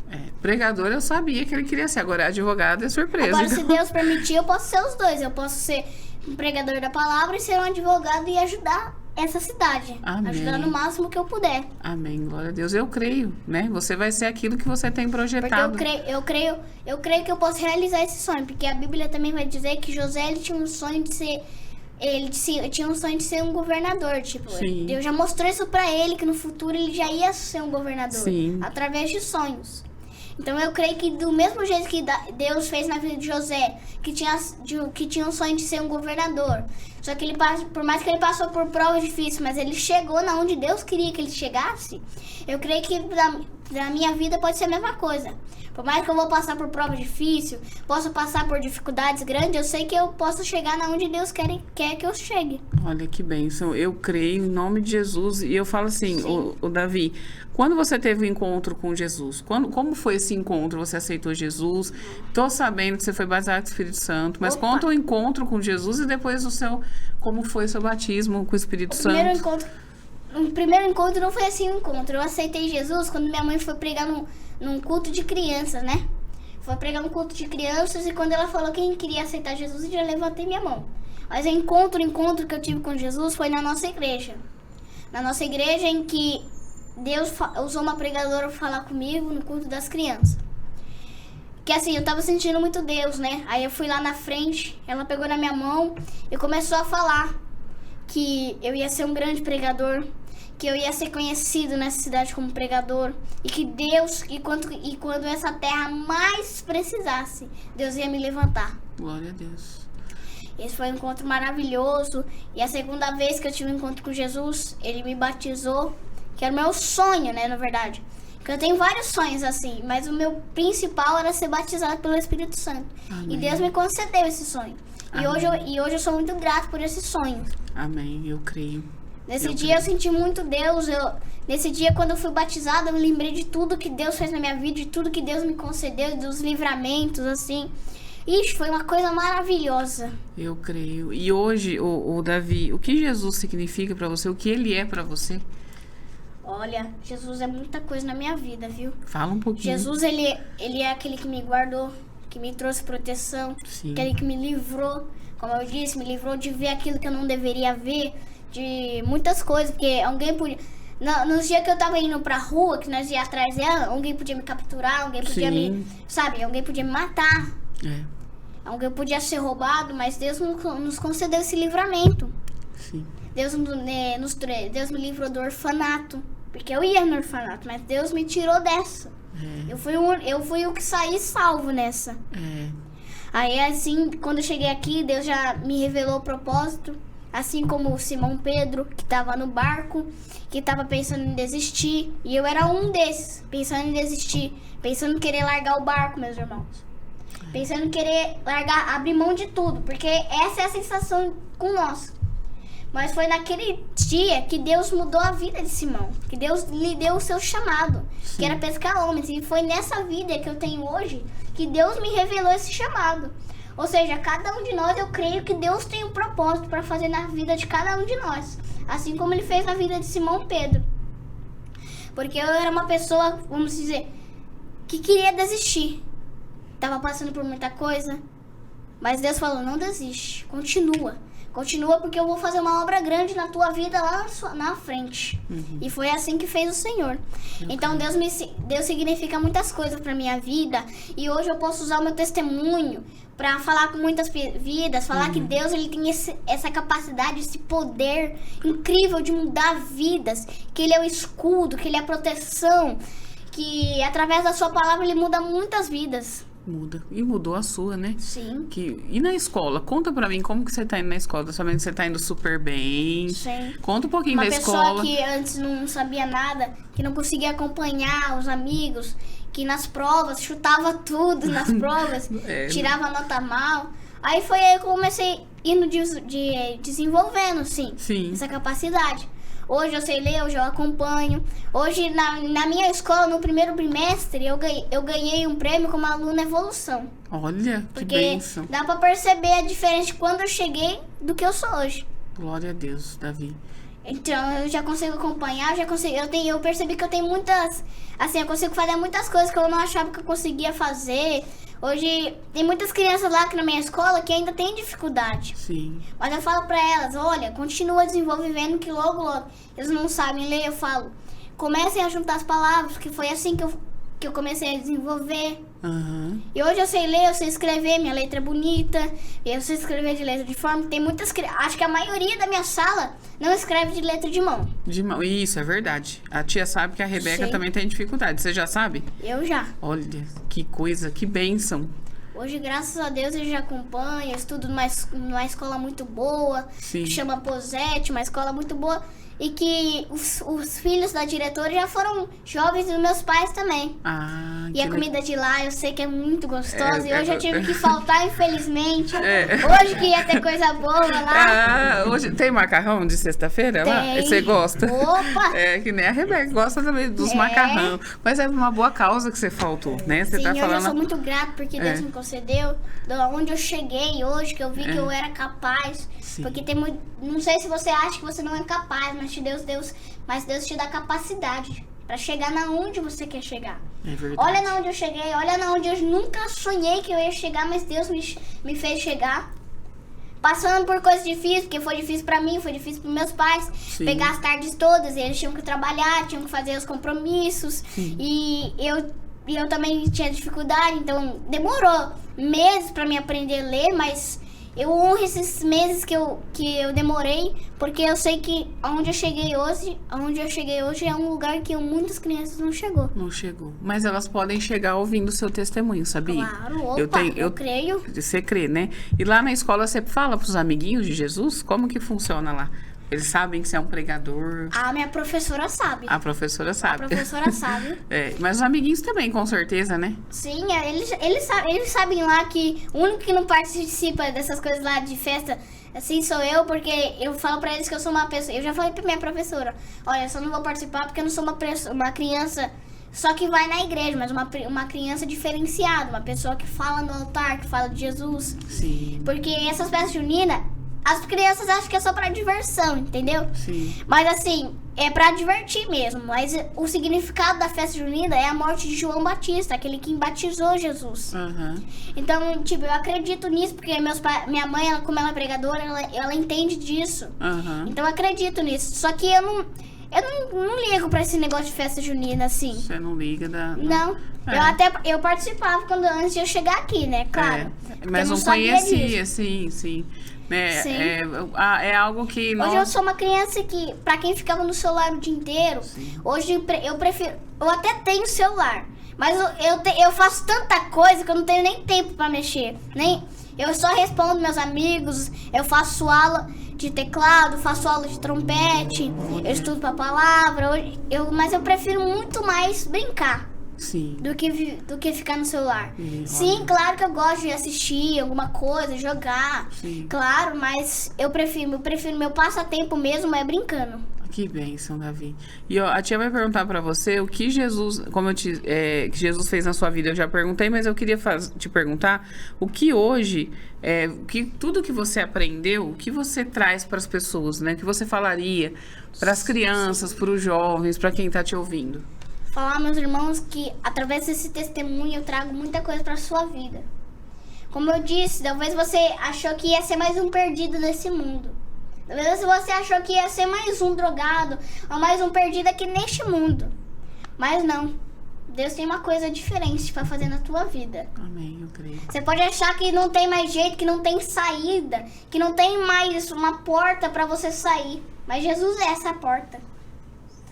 Pregador eu sabia que ele queria ser, agora advogado é surpresa. Agora, então. se Deus permitir, eu posso ser os dois. Eu posso ser um pregador da palavra e ser um advogado e ajudar essa cidade. Amém. Ajudar no máximo que eu puder. Amém, glória a Deus. Eu creio, né? Você vai ser aquilo que você tem Porque projetado. eu creio que eu posso realizar esse sonho. Porque a Bíblia também vai dizer que José ele tinha um sonho de ser... tinha um sonho de ser um governador, tipo, Sim. Deus já mostrou isso pra ele, que no futuro ele já ia ser um governador, Sim. através de sonhos. Então eu creio que do mesmo jeito que Deus fez na vida de José, que tinha um sonho de ser um governador, só que por mais que ele passou por provas difíceis, mas ele chegou na onde Deus queria que ele chegasse, eu creio que da minha vida pode ser a mesma coisa. Por mais que eu vou passar por prova difícil, posso passar por dificuldades grandes, eu sei que eu posso chegar na onde Deus quer que eu chegue. Olha que bênção. Eu creio em nome de Jesus. E eu falo assim, o Davi, quando você teve o encontro com Jesus? Como foi esse encontro? Você aceitou Jesus? Tô sabendo que você foi batizado com o Espírito Santo, mas Opa. conta o encontro com Jesus e depois como foi o seu batismo com o Espírito Santo. O primeiro encontro não foi assim um encontro. Eu aceitei Jesus quando minha mãe foi pregar num culto de crianças, né? Foi pregar num culto de crianças e quando ela falou quem queria aceitar Jesus, eu já levantei minha mão. Mas o encontro que eu tive com Jesus foi na nossa igreja. Na nossa igreja em que Deus usou uma pregadora para falar comigo no culto das crianças. Que assim, eu tava sentindo muito Deus, né? Aí eu fui lá na frente, ela pegou na minha mão e começou a falar que eu ia ser um grande pregador, que eu ia ser conhecido nessa cidade como pregador e que Deus, quando essa terra mais precisasse, Deus ia me levantar. Glória a Deus. Esse foi um encontro maravilhoso e a segunda vez que eu tive um encontro com Jesus, ele me batizou, que era o meu sonho, né, na verdade. Porque eu tenho vários sonhos assim, mas o meu principal era ser batizado pelo Espírito Santo. Amém. E Deus me concedeu esse sonho. E hoje eu sou muito grato por esse sonho. Amém, eu creio. Nesse dia eu senti muito Deus. Nesse dia, quando eu fui batizada, eu me lembrei de tudo que Deus fez na minha vida, de tudo que Deus me concedeu, dos livramentos, assim. Ixi, foi uma coisa maravilhosa. Eu creio. E hoje, o Davi, o que Jesus significa pra você? O que ele é pra você? Olha, Jesus é muita coisa na minha vida, viu? Fala um pouquinho. Jesus, ele é aquele que me guardou, que me trouxe proteção, Sim. aquele que me livrou, como eu disse, me livrou de ver aquilo que eu não deveria ver, de muitas coisas, porque alguém podia... Nos dias que eu tava indo pra rua, que nós ia atrás dela, alguém podia me capturar, alguém podia Sim. alguém podia me matar, É, alguém podia ser roubado, mas Deus nos concedeu esse livramento. sim. Deus me livrou do orfanato, porque eu ia no orfanato, mas Deus me tirou dessa. É, Eu fui o que saí salvo nessa. é. Aí assim, quando eu cheguei aqui, Deus já me revelou o propósito. Assim como o Simão Pedro, que estava no barco, que estava pensando em desistir. E eu era um desses, pensando em desistir. Pensando em querer largar o barco, meus irmãos. Pensando em querer abrir mão de tudo. Porque essa é a sensação com nós. Mas foi naquele dia que Deus mudou a vida de Simão. Que Deus lhe deu o seu chamado. Sim. Que era pescar homens. E foi nessa vida que eu tenho hoje que Deus me revelou esse chamado. Ou seja, cada um de nós, eu creio que Deus tem um propósito para fazer na vida de cada um de nós. Assim como Ele fez na vida de Simão Pedro. Porque eu era uma pessoa, vamos dizer, que queria desistir. Estava passando por muita coisa. Mas Deus falou, não desiste, continua. Continua porque eu vou fazer uma obra grande na tua vida lá na frente. E foi assim que fez o Senhor. Então Deus significa muitas coisas para minha vida. E hoje eu posso usar o meu testemunho para falar com muitas vidas. Falar que Deus ele tem essa capacidade, esse poder incrível de mudar vidas. Que Ele é o escudo, que Ele é a proteção. Que através da sua palavra Ele muda muitas vidas. Muda. E mudou a sua, né? Sim. E na escola? Conta pra mim como que você tá indo na escola. Tô sabendo que você tá indo super bem. Sim. Conta um pouquinho Uma da escola. pessoa que antes não sabia nada, que não conseguia acompanhar os amigos, que nas provas chutava tudo nas provas, tirava nota mal. Aí foi aí que eu comecei indo desenvolvendo, sim, essa capacidade. Hoje eu sei ler, hoje eu acompanho. Hoje, na minha escola, no primeiro bimestre, eu ganhei um prêmio como aluna evolução. Olha, que Porque bênção. dá pra perceber a diferença de quando eu cheguei do que eu sou hoje. Glória a Deus, Davi. Então, eu já consigo acompanhar, eu percebi que eu tenho muitas... Assim, eu consigo fazer muitas coisas que eu não achava que eu conseguia fazer. Hoje, tem muitas crianças lá na minha escola que ainda têm dificuldade. Sim. Mas eu falo pra elas, olha, continua desenvolvendo que logo, eles não sabem ler, eu falo, comecem a juntar as palavras, que foi assim que eu comecei a desenvolver. E hoje eu sei ler, eu sei escrever, minha letra é bonita, eu sei escrever de letra de forma. Tem muitas acho que a maioria da minha sala não escreve de letra de mão. De mão, isso é verdade. A tia sabe que a Rebeca também tem dificuldade, você já sabe? Eu já. Olha, que coisa, que bênção. Hoje, graças a Deus, eu já acompanho, eu estudo numa escola muito boa, que chama Posete, uma escola muito boa. E que os filhos da diretora já foram jovens dos meus pais também. E a comida de lá eu sei que é muito gostosa. E hoje eu tive que faltar, infelizmente. Hoje que ia ter coisa boa lá. Hoje tem macarrão de sexta-feira lá? Você gosta? Opa! Que nem a Rebeca gosta também dos macarrão. Mas é uma boa causa que você faltou, né? Você Sim, tá eu falando... já sou muito grato porque Deus me concedeu. Da onde eu cheguei hoje, que eu vi que eu era capaz. Porque tem muito... Não sei se você acha que você não é capaz, mas Deus te dá capacidade pra chegar na onde você quer chegar. É verdade. Olha na onde eu cheguei, olha na onde eu nunca sonhei que eu ia chegar, mas Deus me fez chegar. Passando por coisas difíceis, porque foi difícil pra mim, foi difícil pros meus pais. Pegar as tardes todas, eles tinham que trabalhar, tinham que fazer os compromissos. E eu também tinha dificuldade, então demorou meses pra me aprender a ler, mas... Eu honro esses meses que eu demorei, porque eu sei que onde eu cheguei hoje é um lugar que muitas crianças não chegou. Não chegou. Mas elas podem chegar ouvindo o seu testemunho, sabia? Claro, eu creio. Você crê, né? E lá na escola você fala pros amiguinhos de Jesus? Como que funciona lá? Eles sabem que você é um pregador? A minha professora sabe. A professora sabe. A professora sabe. Mas os amiguinhos também, com certeza, né? Sim, eles sabem lá que o único que não participa dessas coisas lá de festa, assim, sou eu, porque eu falo pra eles que eu sou uma pessoa... Eu já falei pra minha professora, olha, eu só não vou participar porque eu não sou uma criança só que vai na igreja, mas uma criança diferenciada, uma pessoa que fala no altar, que fala de Jesus. Sim. Porque essas festas juninas... As crianças acham que é só pra diversão, entendeu? Sim. Mas assim, é pra divertir mesmo. Mas o significado da festa junina é a morte de João Batista, aquele que batizou Jesus. Então, tipo, eu acredito nisso, porque minha mãe, como ela é pregadora, ela entende disso. Então eu acredito nisso. Só que eu não ligo pra esse negócio de festa junina, assim. Você não liga da... Não. Eu participava antes de eu chegar aqui, né? Claro. Mas não conhecia, sim. É algo que... Hoje eu sou uma criança que, pra quem ficava no celular o dia inteiro, hoje eu prefiro... Eu até tenho celular, mas eu faço tanta coisa que eu não tenho nem tempo pra mexer. Eu só respondo meus amigos, eu faço aula de teclado, faço aula de trompete, eu estudo pra palavra, mas eu prefiro muito mais brincar. Sim. Do que ficar no celular. Sim, claro que eu gosto de assistir alguma coisa, jogar. Sim. Claro, mas eu prefiro meu passatempo mesmo é brincando. Que bênção, Davi. E a tia vai perguntar pra você o que Jesus, que Jesus fez na sua vida. Eu já perguntei, mas eu queria te perguntar o que hoje, tudo que você aprendeu, o que você traz para as pessoas, né? O que você falaria para as crianças, para os jovens, para quem tá te ouvindo? Falar, meus irmãos, que através desse testemunho eu trago muita coisa para sua vida. Como eu disse, talvez você achou que ia ser mais um perdido nesse mundo. Talvez você achou que ia ser mais um drogado ou mais um perdido aqui neste mundo. Mas não. Deus tem uma coisa diferente para fazer na tua vida. Amém, eu creio. Você pode achar que não tem mais jeito, que não tem saída, que não tem mais uma porta para você sair. Mas Jesus é essa porta.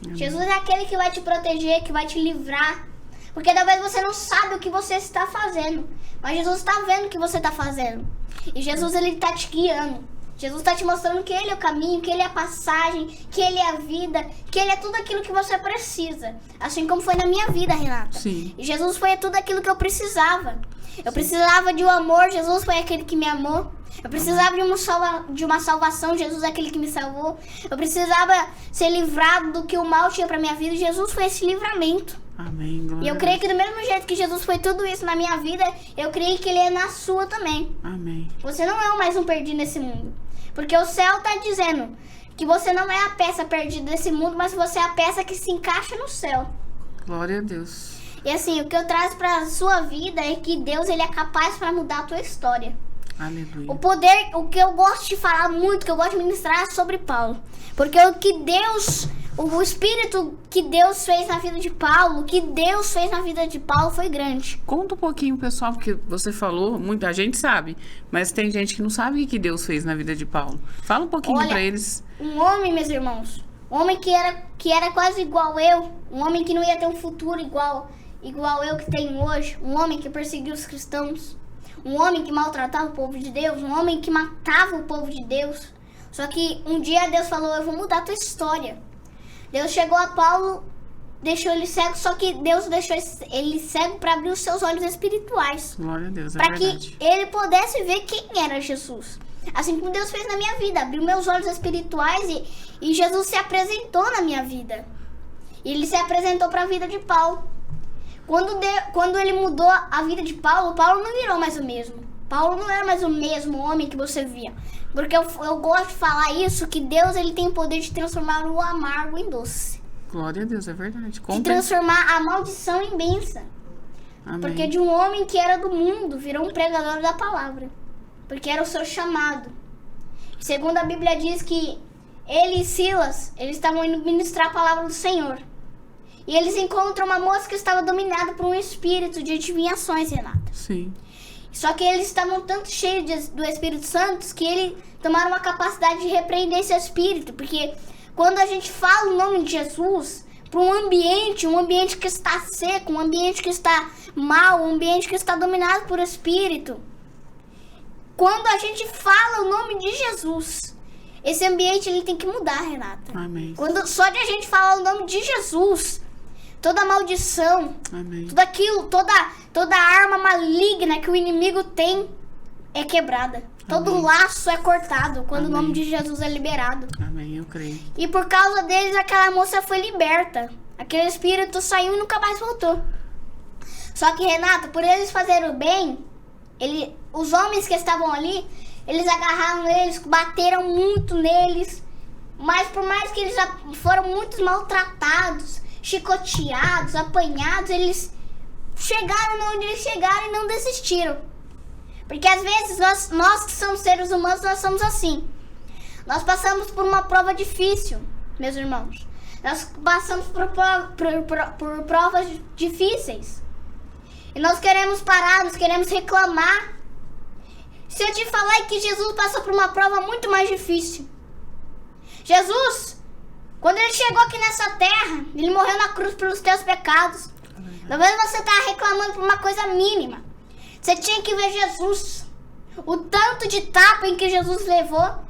Amém. Jesus é aquele que vai te proteger, que vai te livrar. Porque talvez você não sabe o que você está fazendo. Mas Jesus está vendo o que você está fazendo. E Jesus, ele está te guiando. Jesus está te mostrando que Ele é o caminho, que Ele é a passagem, que Ele é a vida, que Ele é tudo aquilo que você precisa. Assim como foi na minha vida, Renata. Sim. E Jesus foi tudo aquilo que eu precisava. Eu precisava de um amor, Jesus foi aquele que me amou. Eu precisava de uma salvação, Jesus é aquele que me salvou. Eu precisava ser livrado do que o mal tinha para minha vida, e Jesus foi esse livramento. Amém. Glória E eu a creio Deus. que do mesmo jeito que Jesus foi tudo isso na minha vida, eu creio que Ele é na sua também. Amém. Você não é mais um perdido nesse mundo. Porque o céu está dizendo que você não é a peça perdida desse mundo, mas você é a peça que se encaixa no céu. Glória a Deus. E assim, o que eu trago para a sua vida é que Deus, ele é capaz para mudar a tua história. Aleluia. O poder, o que eu gosto de falar muito, que eu gosto de ministrar é sobre Paulo. Porque o que Deus, o Espírito que Deus fez na vida de Paulo, o que Deus fez na vida de Paulo foi grande. Conta um pouquinho, pessoal, porque você falou, muita gente sabe, mas tem gente que não sabe o que Deus fez na vida de Paulo. Fala um pouquinho Olha, pra eles. Um homem, meus irmãos, um homem que era quase igual eu, um homem que não ia ter um futuro igual eu que tenho hoje, um homem que perseguiu os cristãos, um homem que maltratava o povo de Deus, um homem que matava o povo de Deus. Só que um dia Deus falou, eu vou mudar a tua história. Deus chegou a Paulo, deixou ele cego, só que Deus deixou ele cego para abrir os seus olhos espirituais. Glória a Deus, é Para verdade. que ele pudesse ver quem era Jesus. Assim como Deus fez na minha vida, abriu meus olhos espirituais e Jesus se apresentou na minha vida. E ele se apresentou para a vida de Paulo. Quando ele mudou a vida de Paulo, Paulo não virou mais o mesmo. Paulo não era mais o mesmo homem que você via. Porque eu gosto de falar isso, que Deus, ele tem o poder de transformar o amargo em doce. Glória a Deus, é verdade. De Conta. transformar a maldição em bênção. Amém. Porque de um homem que era do mundo, virou um pregador da palavra. Porque era o seu chamado. Segundo a Bíblia diz que ele e Silas, eles estavam indo ministrar a palavra do Senhor. E eles encontram uma moça que estava dominada por um espírito de adivinhações, Renata. Sim. Só que eles estavam tanto cheios do Espírito Santo que eles tomaram a capacidade de repreender esse espírito. Porque quando a gente fala o nome de Jesus para um ambiente que está seco, um ambiente que está mal, um ambiente que está dominado por espírito. Quando a gente fala o nome de Jesus, esse ambiente ele tem que mudar, Renata. Amém. Quando só de a gente falar o nome de Jesus, toda maldição, Amém. tudo aquilo, toda arma maligna que o inimigo tem é quebrada. Todo Amém. laço é cortado quando o Amém. nome de Jesus é liberado. Amém, eu creio. E por causa deles, aquela moça foi liberta. Aquele espírito saiu e nunca mais voltou. Só que, Renata, por eles fazerem o bem, os homens que estavam ali, eles agarraram eles, bateram muito neles. Mas por mais que eles já foram muito maltratados, chicoteados, apanhados, eles chegaram onde eles chegaram e não desistiram. Porque às vezes nós que somos seres humanos, nós somos assim. Nós passamos por uma prova difícil, meus irmãos. Nós passamos por provas difíceis. E nós queremos parar, nós queremos reclamar. Se eu te falar que Jesus passou por uma prova muito mais difícil. Jesus, quando ele chegou aqui nessa terra, ele morreu na cruz pelos teus pecados. Talvez você está reclamando por uma coisa mínima. Você tinha que ver Jesus. O tanto de tapa em que Jesus levou.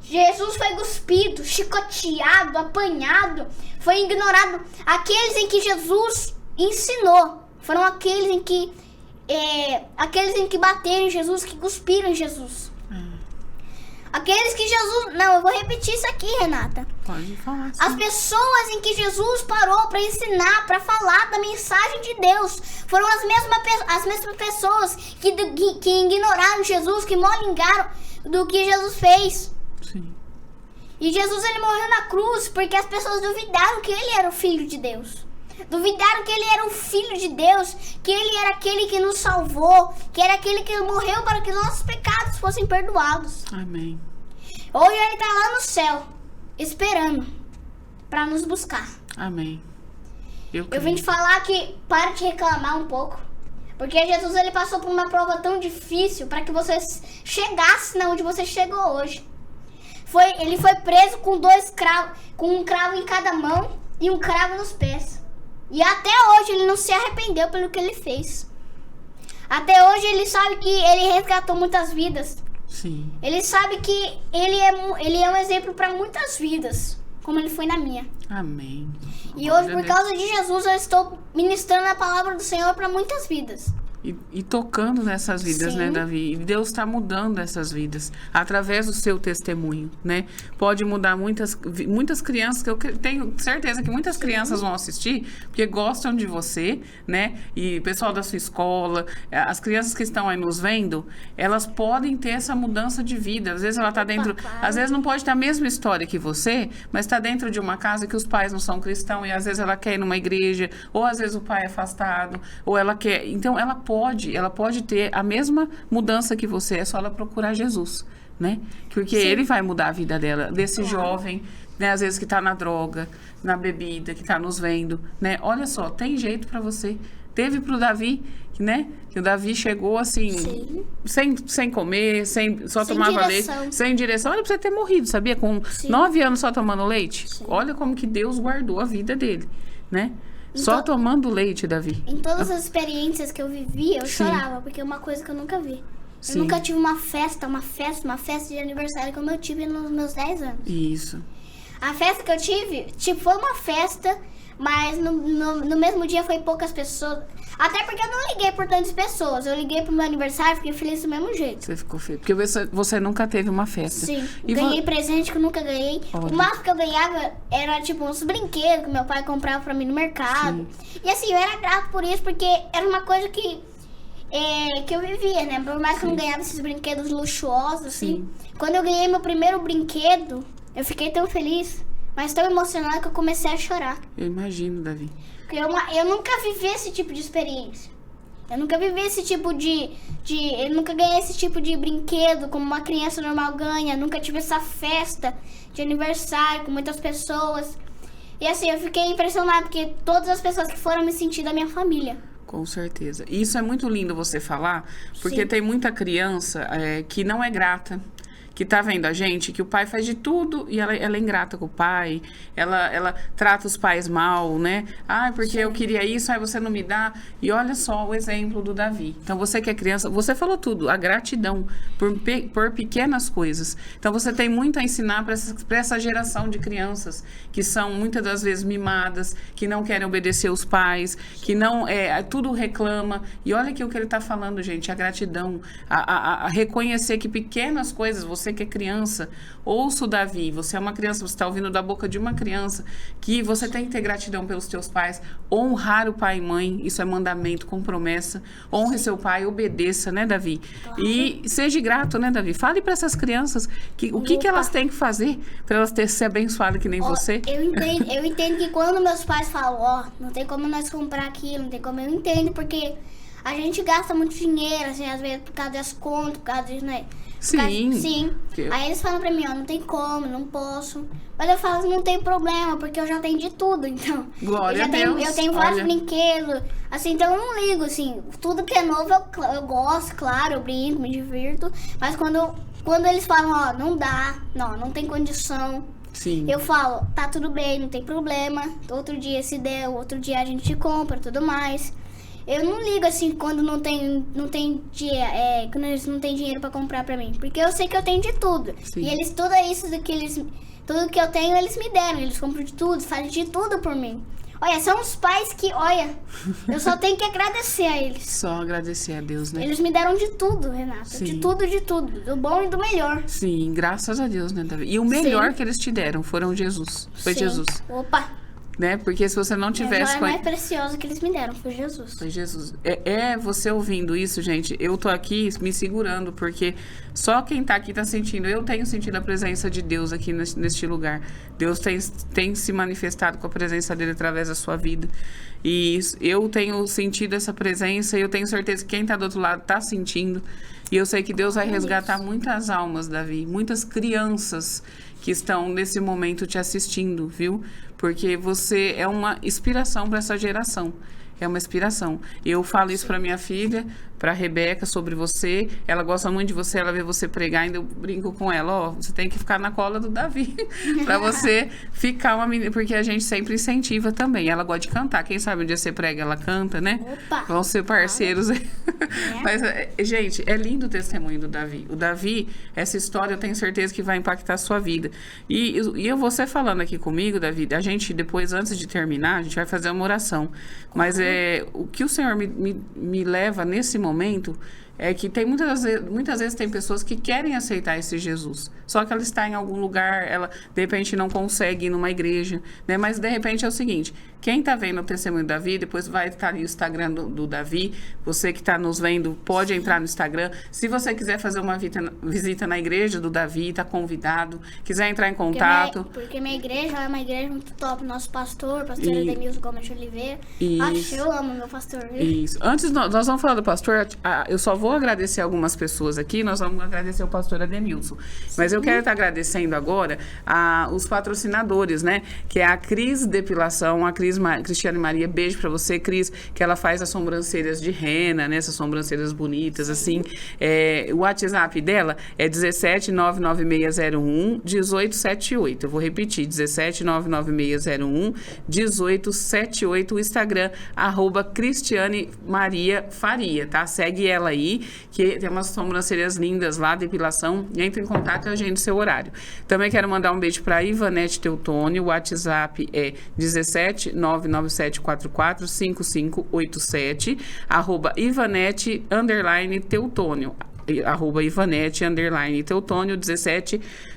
Jesus foi cuspido, chicoteado, apanhado, foi ignorado. Aqueles em que Jesus ensinou foram aqueles em que bateram em Jesus, que cuspiram em Jesus. Aqueles que Jesus... Não, eu vou repetir isso aqui, Renata. Pode falar. Sim. As pessoas em que Jesus parou para ensinar, para falar da mensagem de Deus, foram as mesmas pessoas que ignoraram Jesus, que molingaram do que Jesus fez. Sim. E Jesus, ele morreu na cruz porque as pessoas duvidaram que ele era o Filho de Deus. Duvidaram que ele era o Filho de Deus, que ele era aquele que nos salvou, que era aquele que morreu para que nossos pecados fossem perdoados. Amém. Hoje ele está lá no céu, esperando para nos buscar. Amém. Eu vim te falar que para de reclamar um pouco, porque Jesus ele passou por uma prova tão difícil para que você chegasse na onde você chegou hoje. Ele foi preso com um cravo em cada mão e um cravo nos pés. E até hoje ele não se arrependeu pelo que ele fez. Até hoje ele sabe que ele resgatou muitas vidas. Sim. Ele sabe que ele é um exemplo para muitas vidas, como ele foi na minha. Amém. E hoje, por causa de Jesus, eu estou ministrando a palavra do Senhor para muitas vidas. E tocando nessas vidas, Sim. né, Davi? E Deus está mudando essas vidas através do seu testemunho, né? Pode mudar muitas crianças, que eu tenho certeza que muitas crianças vão assistir, porque gostam de você, né? E o pessoal da sua escola, as crianças que estão aí nos vendo, elas podem ter essa mudança de vida. Às vezes ela está dentro, claro. Às vezes não pode ter a mesma história que você, mas está dentro de uma casa que os pais não são cristãos, e às vezes ela quer ir numa igreja, ou às vezes o pai é afastado, ou ela quer... Então, ela pode ter a mesma mudança que você, é só ela procurar Jesus, né? Porque Sim. ele vai mudar a vida dela, desse Claro. jovem, né? Às vezes que tá na droga, na bebida, que tá nos vendo, né? Olha só, tem jeito para você. Teve pro Davi, né? Que o Davi chegou assim, sem comer, só Sem tomava direção. leite, sem direção. Olha pra você ter morrido, sabia? Com Sim. 9 anos só tomando leite. Sim. Olha como que Deus guardou a vida dele, né? Só Então- tomando leite, Davi. Em todas as experiências que eu vivi, eu Sim. chorava, porque é uma coisa que eu nunca vi. Sim. Eu nunca tive uma festa de aniversário como eu tive nos meus 10 anos. Isso. A festa que eu tive, foi uma festa, mas no mesmo dia foi poucas pessoas. Até porque eu não liguei por tantas pessoas. Eu liguei pro meu aniversário e fiquei feliz do mesmo jeito. Você ficou feio. Porque você nunca teve uma festa. Sim, E ganhei presente que eu nunca ganhei. Olha. O máximo que eu ganhava era tipo uns brinquedos que meu pai comprava pra mim no mercado. E assim, eu era grato por isso, porque era uma coisa que eu vivia, né? Por mais que eu não ganhava esses brinquedos luxuosos, assim. Quando eu ganhei meu primeiro brinquedo, eu fiquei tão feliz, mas tão emocionada que eu comecei a chorar. Eu imagino, Davi. Porque eu nunca vivi esse tipo de experiência. Eu nunca vivi esse tipo eu nunca ganhei esse tipo de brinquedo como uma criança normal ganha. Nunca tive essa festa de aniversário com muitas pessoas. E assim, eu fiquei impressionada porque todas as pessoas que foram me sentir da minha família. Com certeza. E isso é muito lindo você falar, porque Sim. tem muita criança que não é grata, que tá vendo a gente, que o pai faz de tudo e ela é ingrata com o pai, ela trata os pais mal, né? Ah, porque eu queria isso, aí você não me dá. E olha só o exemplo do Davi. Então, você que é criança, você falou tudo, a gratidão por pequenas coisas. Então, você tem muito a ensinar para essa geração de crianças que são muitas das vezes mimadas, que não querem obedecer os pais, que não tudo reclama. E olha aqui o que ele está falando, gente, a gratidão, a reconhecer que pequenas coisas, você que é criança, ouça o Davi, você é uma criança, você está ouvindo da boca de uma criança, que você tem que ter gratidão pelos teus pais, honrar o pai e mãe, isso é mandamento com promessa, honre seu pai, obedeça, né, Davi? Claro. E seja grato, né, Davi? Fale para essas crianças o que elas têm que fazer para elas ser abençoadas que nem você. Eu entendo que quando meus pais falam, não tem como nós comprar aquilo, não tem como, eu entendo, porque a gente gasta muito dinheiro, assim, às vezes por causa das contas, por causa disso, né? Sim. Aí eles falam pra mim, não tem como, não posso. Mas eu falo, não tem problema, porque eu já tenho de tudo, então. Glória a Deus. Eu tenho vários brinquedos, assim, então eu não ligo, assim. Tudo que é novo eu gosto, claro, eu brinco, me divirto. Mas quando eles falam, não dá, não tem condição. Sim. Eu falo, tá tudo bem, não tem problema. Outro dia se der, outro dia a gente compra, tudo mais. Eu não ligo assim quando quando eles não têm dinheiro pra comprar pra mim, porque eu sei que eu tenho de tudo. Sim. E eles tudo que eu tenho eles me deram, eles compram de tudo, fazem de tudo por mim. Olha, são os pais que, eu só tenho que agradecer a eles. Só agradecer a Deus, né? Eles me deram de tudo, Renata, Sim. de tudo, do bom e do melhor. Sim, graças a Deus, né, Davi? E o melhor Sim. que eles te deram foi Jesus. Sim. Jesus. Opa. né? Porque se você não A tivesse... joia mais preciosa que eles me deram foi Jesus. Foi Jesus. Você ouvindo isso, gente, eu tô aqui me segurando, porque só quem tá aqui tá sentindo. Eu tenho sentido a presença de Deus aqui neste lugar. Deus tem se manifestado com a presença dele através da sua vida. E eu tenho sentido essa presença e eu tenho certeza que quem tá do outro lado tá sentindo. E eu sei que Deus vai resgatar muitas almas, Davi, muitas crianças que estão nesse momento te assistindo, viu? Porque você é uma inspiração para essa geração. É uma inspiração. Eu falo isso para minha filha, para a Rebeca, sobre você. Ela gosta muito de você, ela vê você pregar, ainda eu brinco com ela, ó, você tem que ficar na cola do Davi, para você ficar uma menina, porque a gente sempre incentiva também. Ela gosta de cantar. Quem sabe um dia você prega, ela canta, né? Opa! Vão ser parceiros. Mas, gente, é lindo o testemunho do Davi. O Davi, essa história, eu tenho certeza que vai impactar a sua vida. E eu você falando aqui comigo, Davi, a gente depois, antes de terminar, a gente vai fazer uma oração. Mas o que o Senhor me leva nesse momento é que tem muitas vezes tem pessoas que querem aceitar esse Jesus, só que ela está em algum lugar, ela de repente não consegue ir numa igreja, né? Mas de repente é o seguinte, quem está vendo o testemunho do Davi, depois vai estar ali o Instagram do Davi, você que está nos vendo pode entrar no Instagram, se você quiser fazer uma visita na igreja do Davi, está convidado, quiser entrar em contato. Porque minha igreja é uma igreja muito top, nosso pastor Ademilson Gomes de Oliveira. Acho eu amo meu pastor. Viu? Isso. Antes nós vamos falar do pastor, eu só vou agradecer algumas pessoas aqui, nós vamos agradecer o pastor Ademilson. Mas eu quero estar agradecendo agora os patrocinadores, né? Que é a Cris Depilação, a Cristiane Maria, beijo pra você, Cris, que ela faz as sobrancelhas de rena, né? Essas sobrancelhas bonitas, assim. O WhatsApp dela é 17996011878. Eu vou repetir, 17996011878. O Instagram, @Cristiane Maria Faria, tá? Segue ela aí, que tem umas sobrancelhas lindas lá, depilação, e entra em contato e agende seu horário. Também quero mandar um beijo para Ivanete Teutônio, o WhatsApp é 17997445587, @Ivanete_Teutônio. @Ivanete_Teutônio,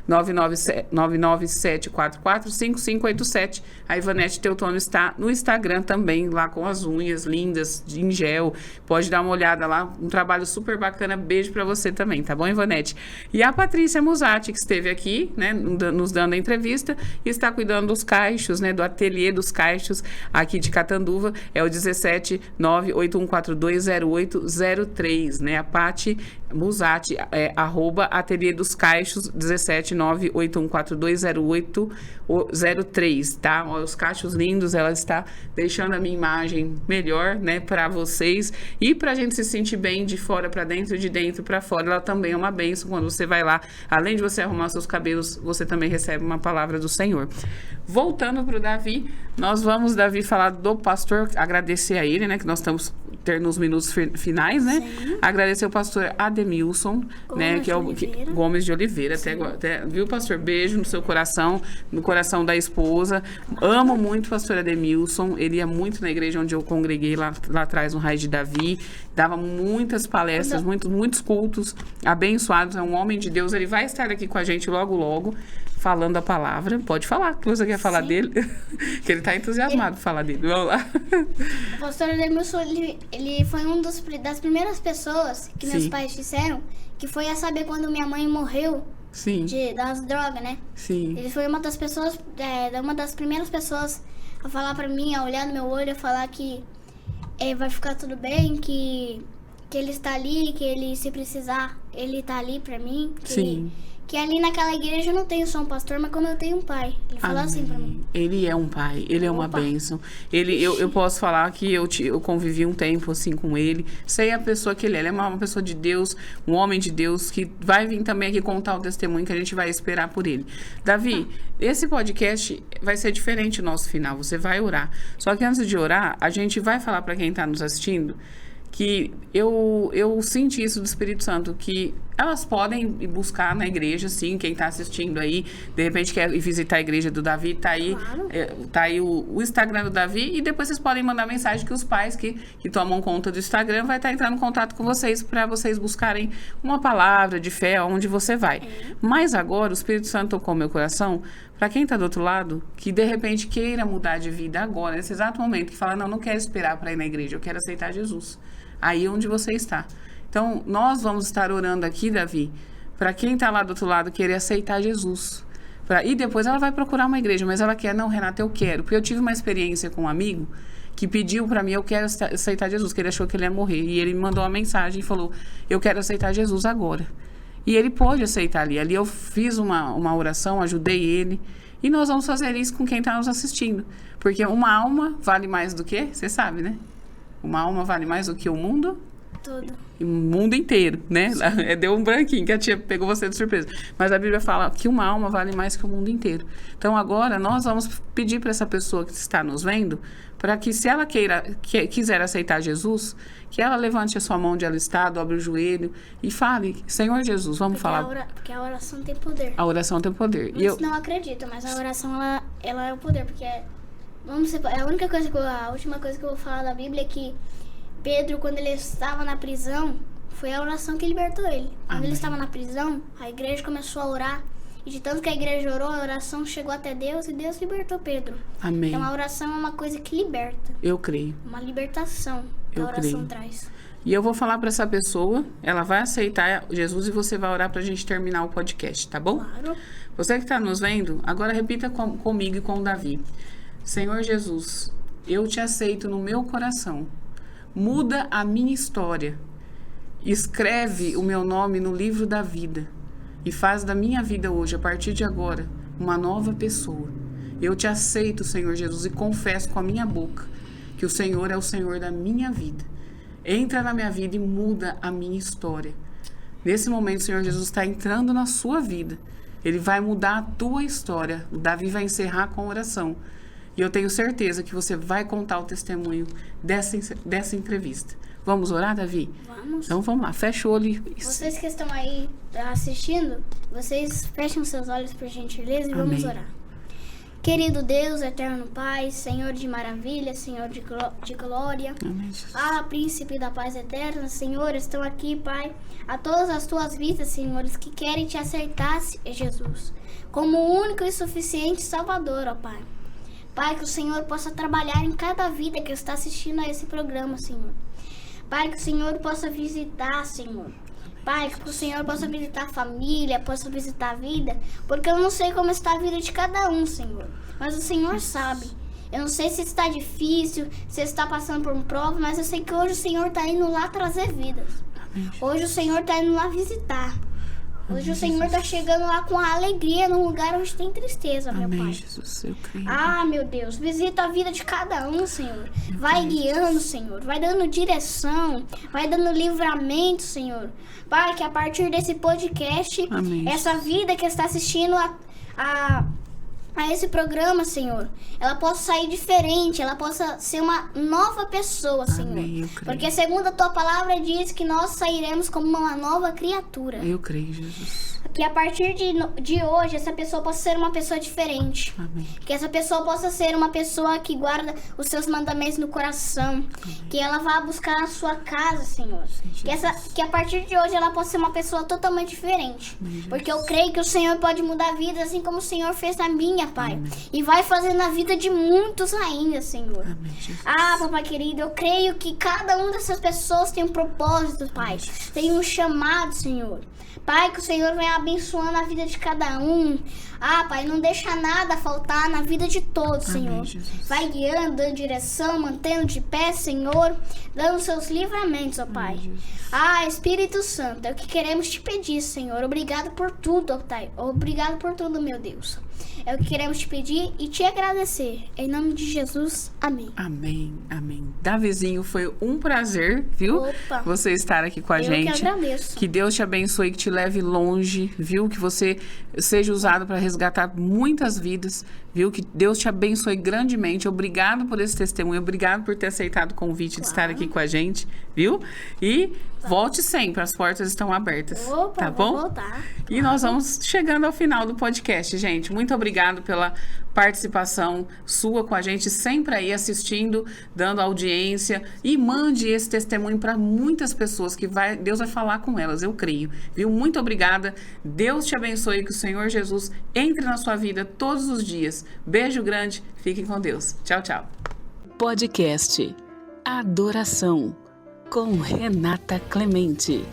17997445587. A Ivanete Teutônio está no Instagram também, lá com as unhas lindas, em gel. Pode dar uma olhada lá, um trabalho super bacana. Beijo pra você também, tá bom, Ivanete? E a Patrícia Musatti, que esteve aqui, né, nos dando a entrevista, e está cuidando dos caixos, né, do ateliê dos caixos aqui de Catanduva, é o 17981420803, né? A Pati Musatti, @Ateliê dos Caixos, 17981420803, tá? Olha, os cachos lindos, ela está deixando a minha imagem melhor, né, para vocês e pra gente se sentir bem de fora para dentro, de dentro para fora. Ela também é uma bênção quando você vai lá, além de você arrumar seus cabelos, você também recebe uma palavra do Senhor. Voltando pro Davi, nós vamos, Davi, falar do pastor, agradecer a ele, né, que nós estamos nos minutos finais, né? Sim. Agradecer o pastor Ademilson, né, que é o Gomes de Oliveira, até, viu, pastor? Beijo no seu coração, no coração da esposa. Amo muito o pastor Ademilson, ele ia muito na igreja onde eu congreguei lá atrás, no Raiz de Davi, dava muitas palestras, muitos cultos abençoados, é um homem de Deus, ele vai estar aqui com a gente logo, falando a palavra. Pode falar, que você quer falar dele? Que ele está entusiasmado por falar dele. Vamos lá. O pastor Ademilson, ele foi das primeiras pessoas que meus pais disseram, que foi a saber quando minha mãe morreu das drogas, né? Sim. Ele foi uma das primeiras pessoas a falar pra mim, a olhar no meu olho, a falar que vai ficar tudo bem, que ele está ali, que ele, se precisar, ele está ali pra mim. Que ali naquela igreja eu não tenho só um pastor, mas como eu tenho um pai. Ele falou assim pra mim. Ele é um pai, ele é uma bênção. Eu posso falar que eu convivi um tempo assim com ele. Sei a pessoa que ele é. Ele é uma pessoa de Deus, um homem de Deus, que vai vir também aqui contar o testemunho que a gente vai esperar por ele. Davi, esse podcast vai ser diferente o nosso final. Você vai orar. Só que antes de orar, a gente vai falar para quem está nos assistindo que eu senti isso do Espírito Santo, que elas podem ir buscar na igreja, sim, quem está assistindo aí, de repente quer ir visitar a igreja do Davi, tá aí, Claro. tá aí o Instagram do Davi, e depois vocês podem mandar mensagem que os pais que tomam conta do Instagram vai estar entrando em contato com vocês para vocês buscarem uma palavra de fé onde você vai. Mas agora o Espírito Santo tocou meu coração para quem está do outro lado, que de repente queira mudar de vida agora, nesse exato momento, que fala, não quero esperar para ir na igreja, eu quero aceitar Jesus. Aí onde você está. Então, nós vamos estar orando aqui, Davi, para quem está lá do outro lado querer aceitar Jesus. E depois ela vai procurar uma igreja, mas ela quer, não, Renata, eu quero. Porque eu tive uma experiência com um amigo que pediu para mim, eu quero aceitar Jesus, que ele achou que ele ia morrer. E ele me mandou uma mensagem e falou, eu quero aceitar Jesus agora. E ele pôde aceitar ali. Ali eu fiz uma oração, ajudei ele. E nós vamos fazer isso com quem está nos assistindo. Porque uma alma vale mais do que, você sabe, né? Uma alma vale mais do que o mundo. Tudo. O mundo inteiro, né? Deu um branquinho, que a tia pegou você de surpresa. Mas a Bíblia fala que uma alma vale mais que o mundo inteiro. Então agora nós vamos pedir para essa pessoa que está nos vendo, para que se ela quiser aceitar Jesus, que ela levante a sua mão onde ela está, dobre o joelho e fale, Senhor Jesus, vamos falar. Porque a oração tem poder. A oração tem poder. Muitos não acreditam, mas a oração ela é o poder, porque a última coisa que eu vou falar da Bíblia é que Pedro, quando ele estava na prisão, foi a oração que libertou ele. Quando ele estava na prisão, a igreja começou a orar. E de tanto que a igreja orou, a oração chegou até Deus e Deus libertou Pedro. Amém. Então a oração é uma coisa que liberta. Eu creio. Uma libertação que a oração traz. E eu vou falar para essa pessoa, ela vai aceitar Jesus e você vai orar para a gente terminar o podcast, tá bom? Claro. Você que está nos vendo, agora repita comigo e com o Davi. Senhor Jesus, eu te aceito no meu coração. Muda a minha história. Escreve o meu nome no livro da vida. E faz da minha vida hoje, a partir de agora, uma nova pessoa. Eu te aceito, Senhor Jesus, e confesso com a minha boca que o Senhor é o Senhor da minha vida. Entra na minha vida e muda a minha história. Nesse momento, o Senhor Jesus está entrando na sua vida. Ele vai mudar a tua história. O Davi vai encerrar com oração. E eu tenho certeza que você vai contar o testemunho dessa entrevista. Vamos orar, Davi? Vamos. Então vamos lá, fecha o olho. Vocês que estão aí assistindo, vocês fechem seus olhos por gentileza e vamos orar. Querido Deus, eterno Pai, Senhor de maravilha, Senhor de glória. Amém, Jesus. Príncipe da paz eterna, Senhor, estão aqui, Pai, a todas as tuas vidas, senhores, que querem te aceitar, Jesus, como o único e suficiente Salvador, ó Pai. Pai, que o Senhor possa trabalhar em cada vida que está assistindo a esse programa, Senhor. Pai, que o Senhor possa visitar, Senhor. Pai, que o Senhor possa visitar a família, possa visitar a vida, porque eu não sei como está a vida de cada um, Senhor. Mas o Senhor sabe. Eu não sei se está difícil, se está passando por um prova, mas eu sei que hoje o Senhor está indo lá trazer vidas. Hoje o Senhor está indo lá visitar. Hoje o Senhor está chegando lá com a alegria num lugar onde tem tristeza, meu Pai. Amém, Jesus, eu creio. Meu Deus, visita a vida de cada um, Senhor. Vai guiando, Senhor. Vai dando direção. Vai dando livramento, Senhor. Pai, que a partir desse podcast, Amém, essa vida que está assistindo a esse programa, Senhor, ela possa sair diferente, ela possa ser uma nova pessoa, Senhor. Amém, eu creio. Porque segundo a tua palavra diz que nós sairemos como uma nova criatura. Eu creio, Jesus. Que a partir de hoje essa pessoa possa ser uma pessoa diferente. Amém. Que essa pessoa possa ser uma pessoa que guarda os seus mandamentos no coração. Amém. Que ela vá buscar a sua casa, Senhor. Sim, Que a partir de hoje ela possa ser uma pessoa totalmente diferente. Amém, porque eu creio que o Senhor pode mudar vidas assim como o Senhor fez na minha, Pai. Amém. E vai fazer na vida de muitos ainda, Senhor. Amém, Jesus. Papai querido, eu creio que cada uma dessas pessoas tem um propósito, Pai. Tem um chamado, Senhor. Pai, que o Senhor venha abençoando a vida de cada um. Pai, não deixa nada faltar na vida de todos, Amém, Senhor. Jesus. Vai guiando, dando direção, mantendo de pé, Senhor. Dando seus livramentos, ó Pai. Jesus. Espírito Santo, é o que queremos te pedir, Senhor. Obrigado por tudo, ó Pai. Obrigado por tudo, meu Deus. É o que queremos te pedir e te agradecer. Em nome de Jesus, amém. Amém, amém. Davizinho, foi um prazer, viu? Opa. Você estar aqui com a gente. Eu que agradeço. Que Deus te abençoe, que te leve longe. viu? Que você seja usado para resgatar muitas vidas, viu? Que Deus te abençoe grandemente. Obrigado por esse testemunho, obrigado por ter aceitado o convite de estar aqui com a gente, viu? E volte sempre, as portas estão abertas. Opa, tá bom? vou voltar. E nós vamos chegando ao final do podcast, gente. Muito obrigado pela participação sua com a gente, sempre aí assistindo, dando audiência, e mande esse testemunho para muitas pessoas que Deus vai falar com elas, eu creio, viu? Muito obrigada, Deus te abençoe, que o Senhor Jesus entre na sua vida todos os dias. Beijo grande, fiquem com Deus. Tchau, tchau. Podcast Adoração com Renata Clemente.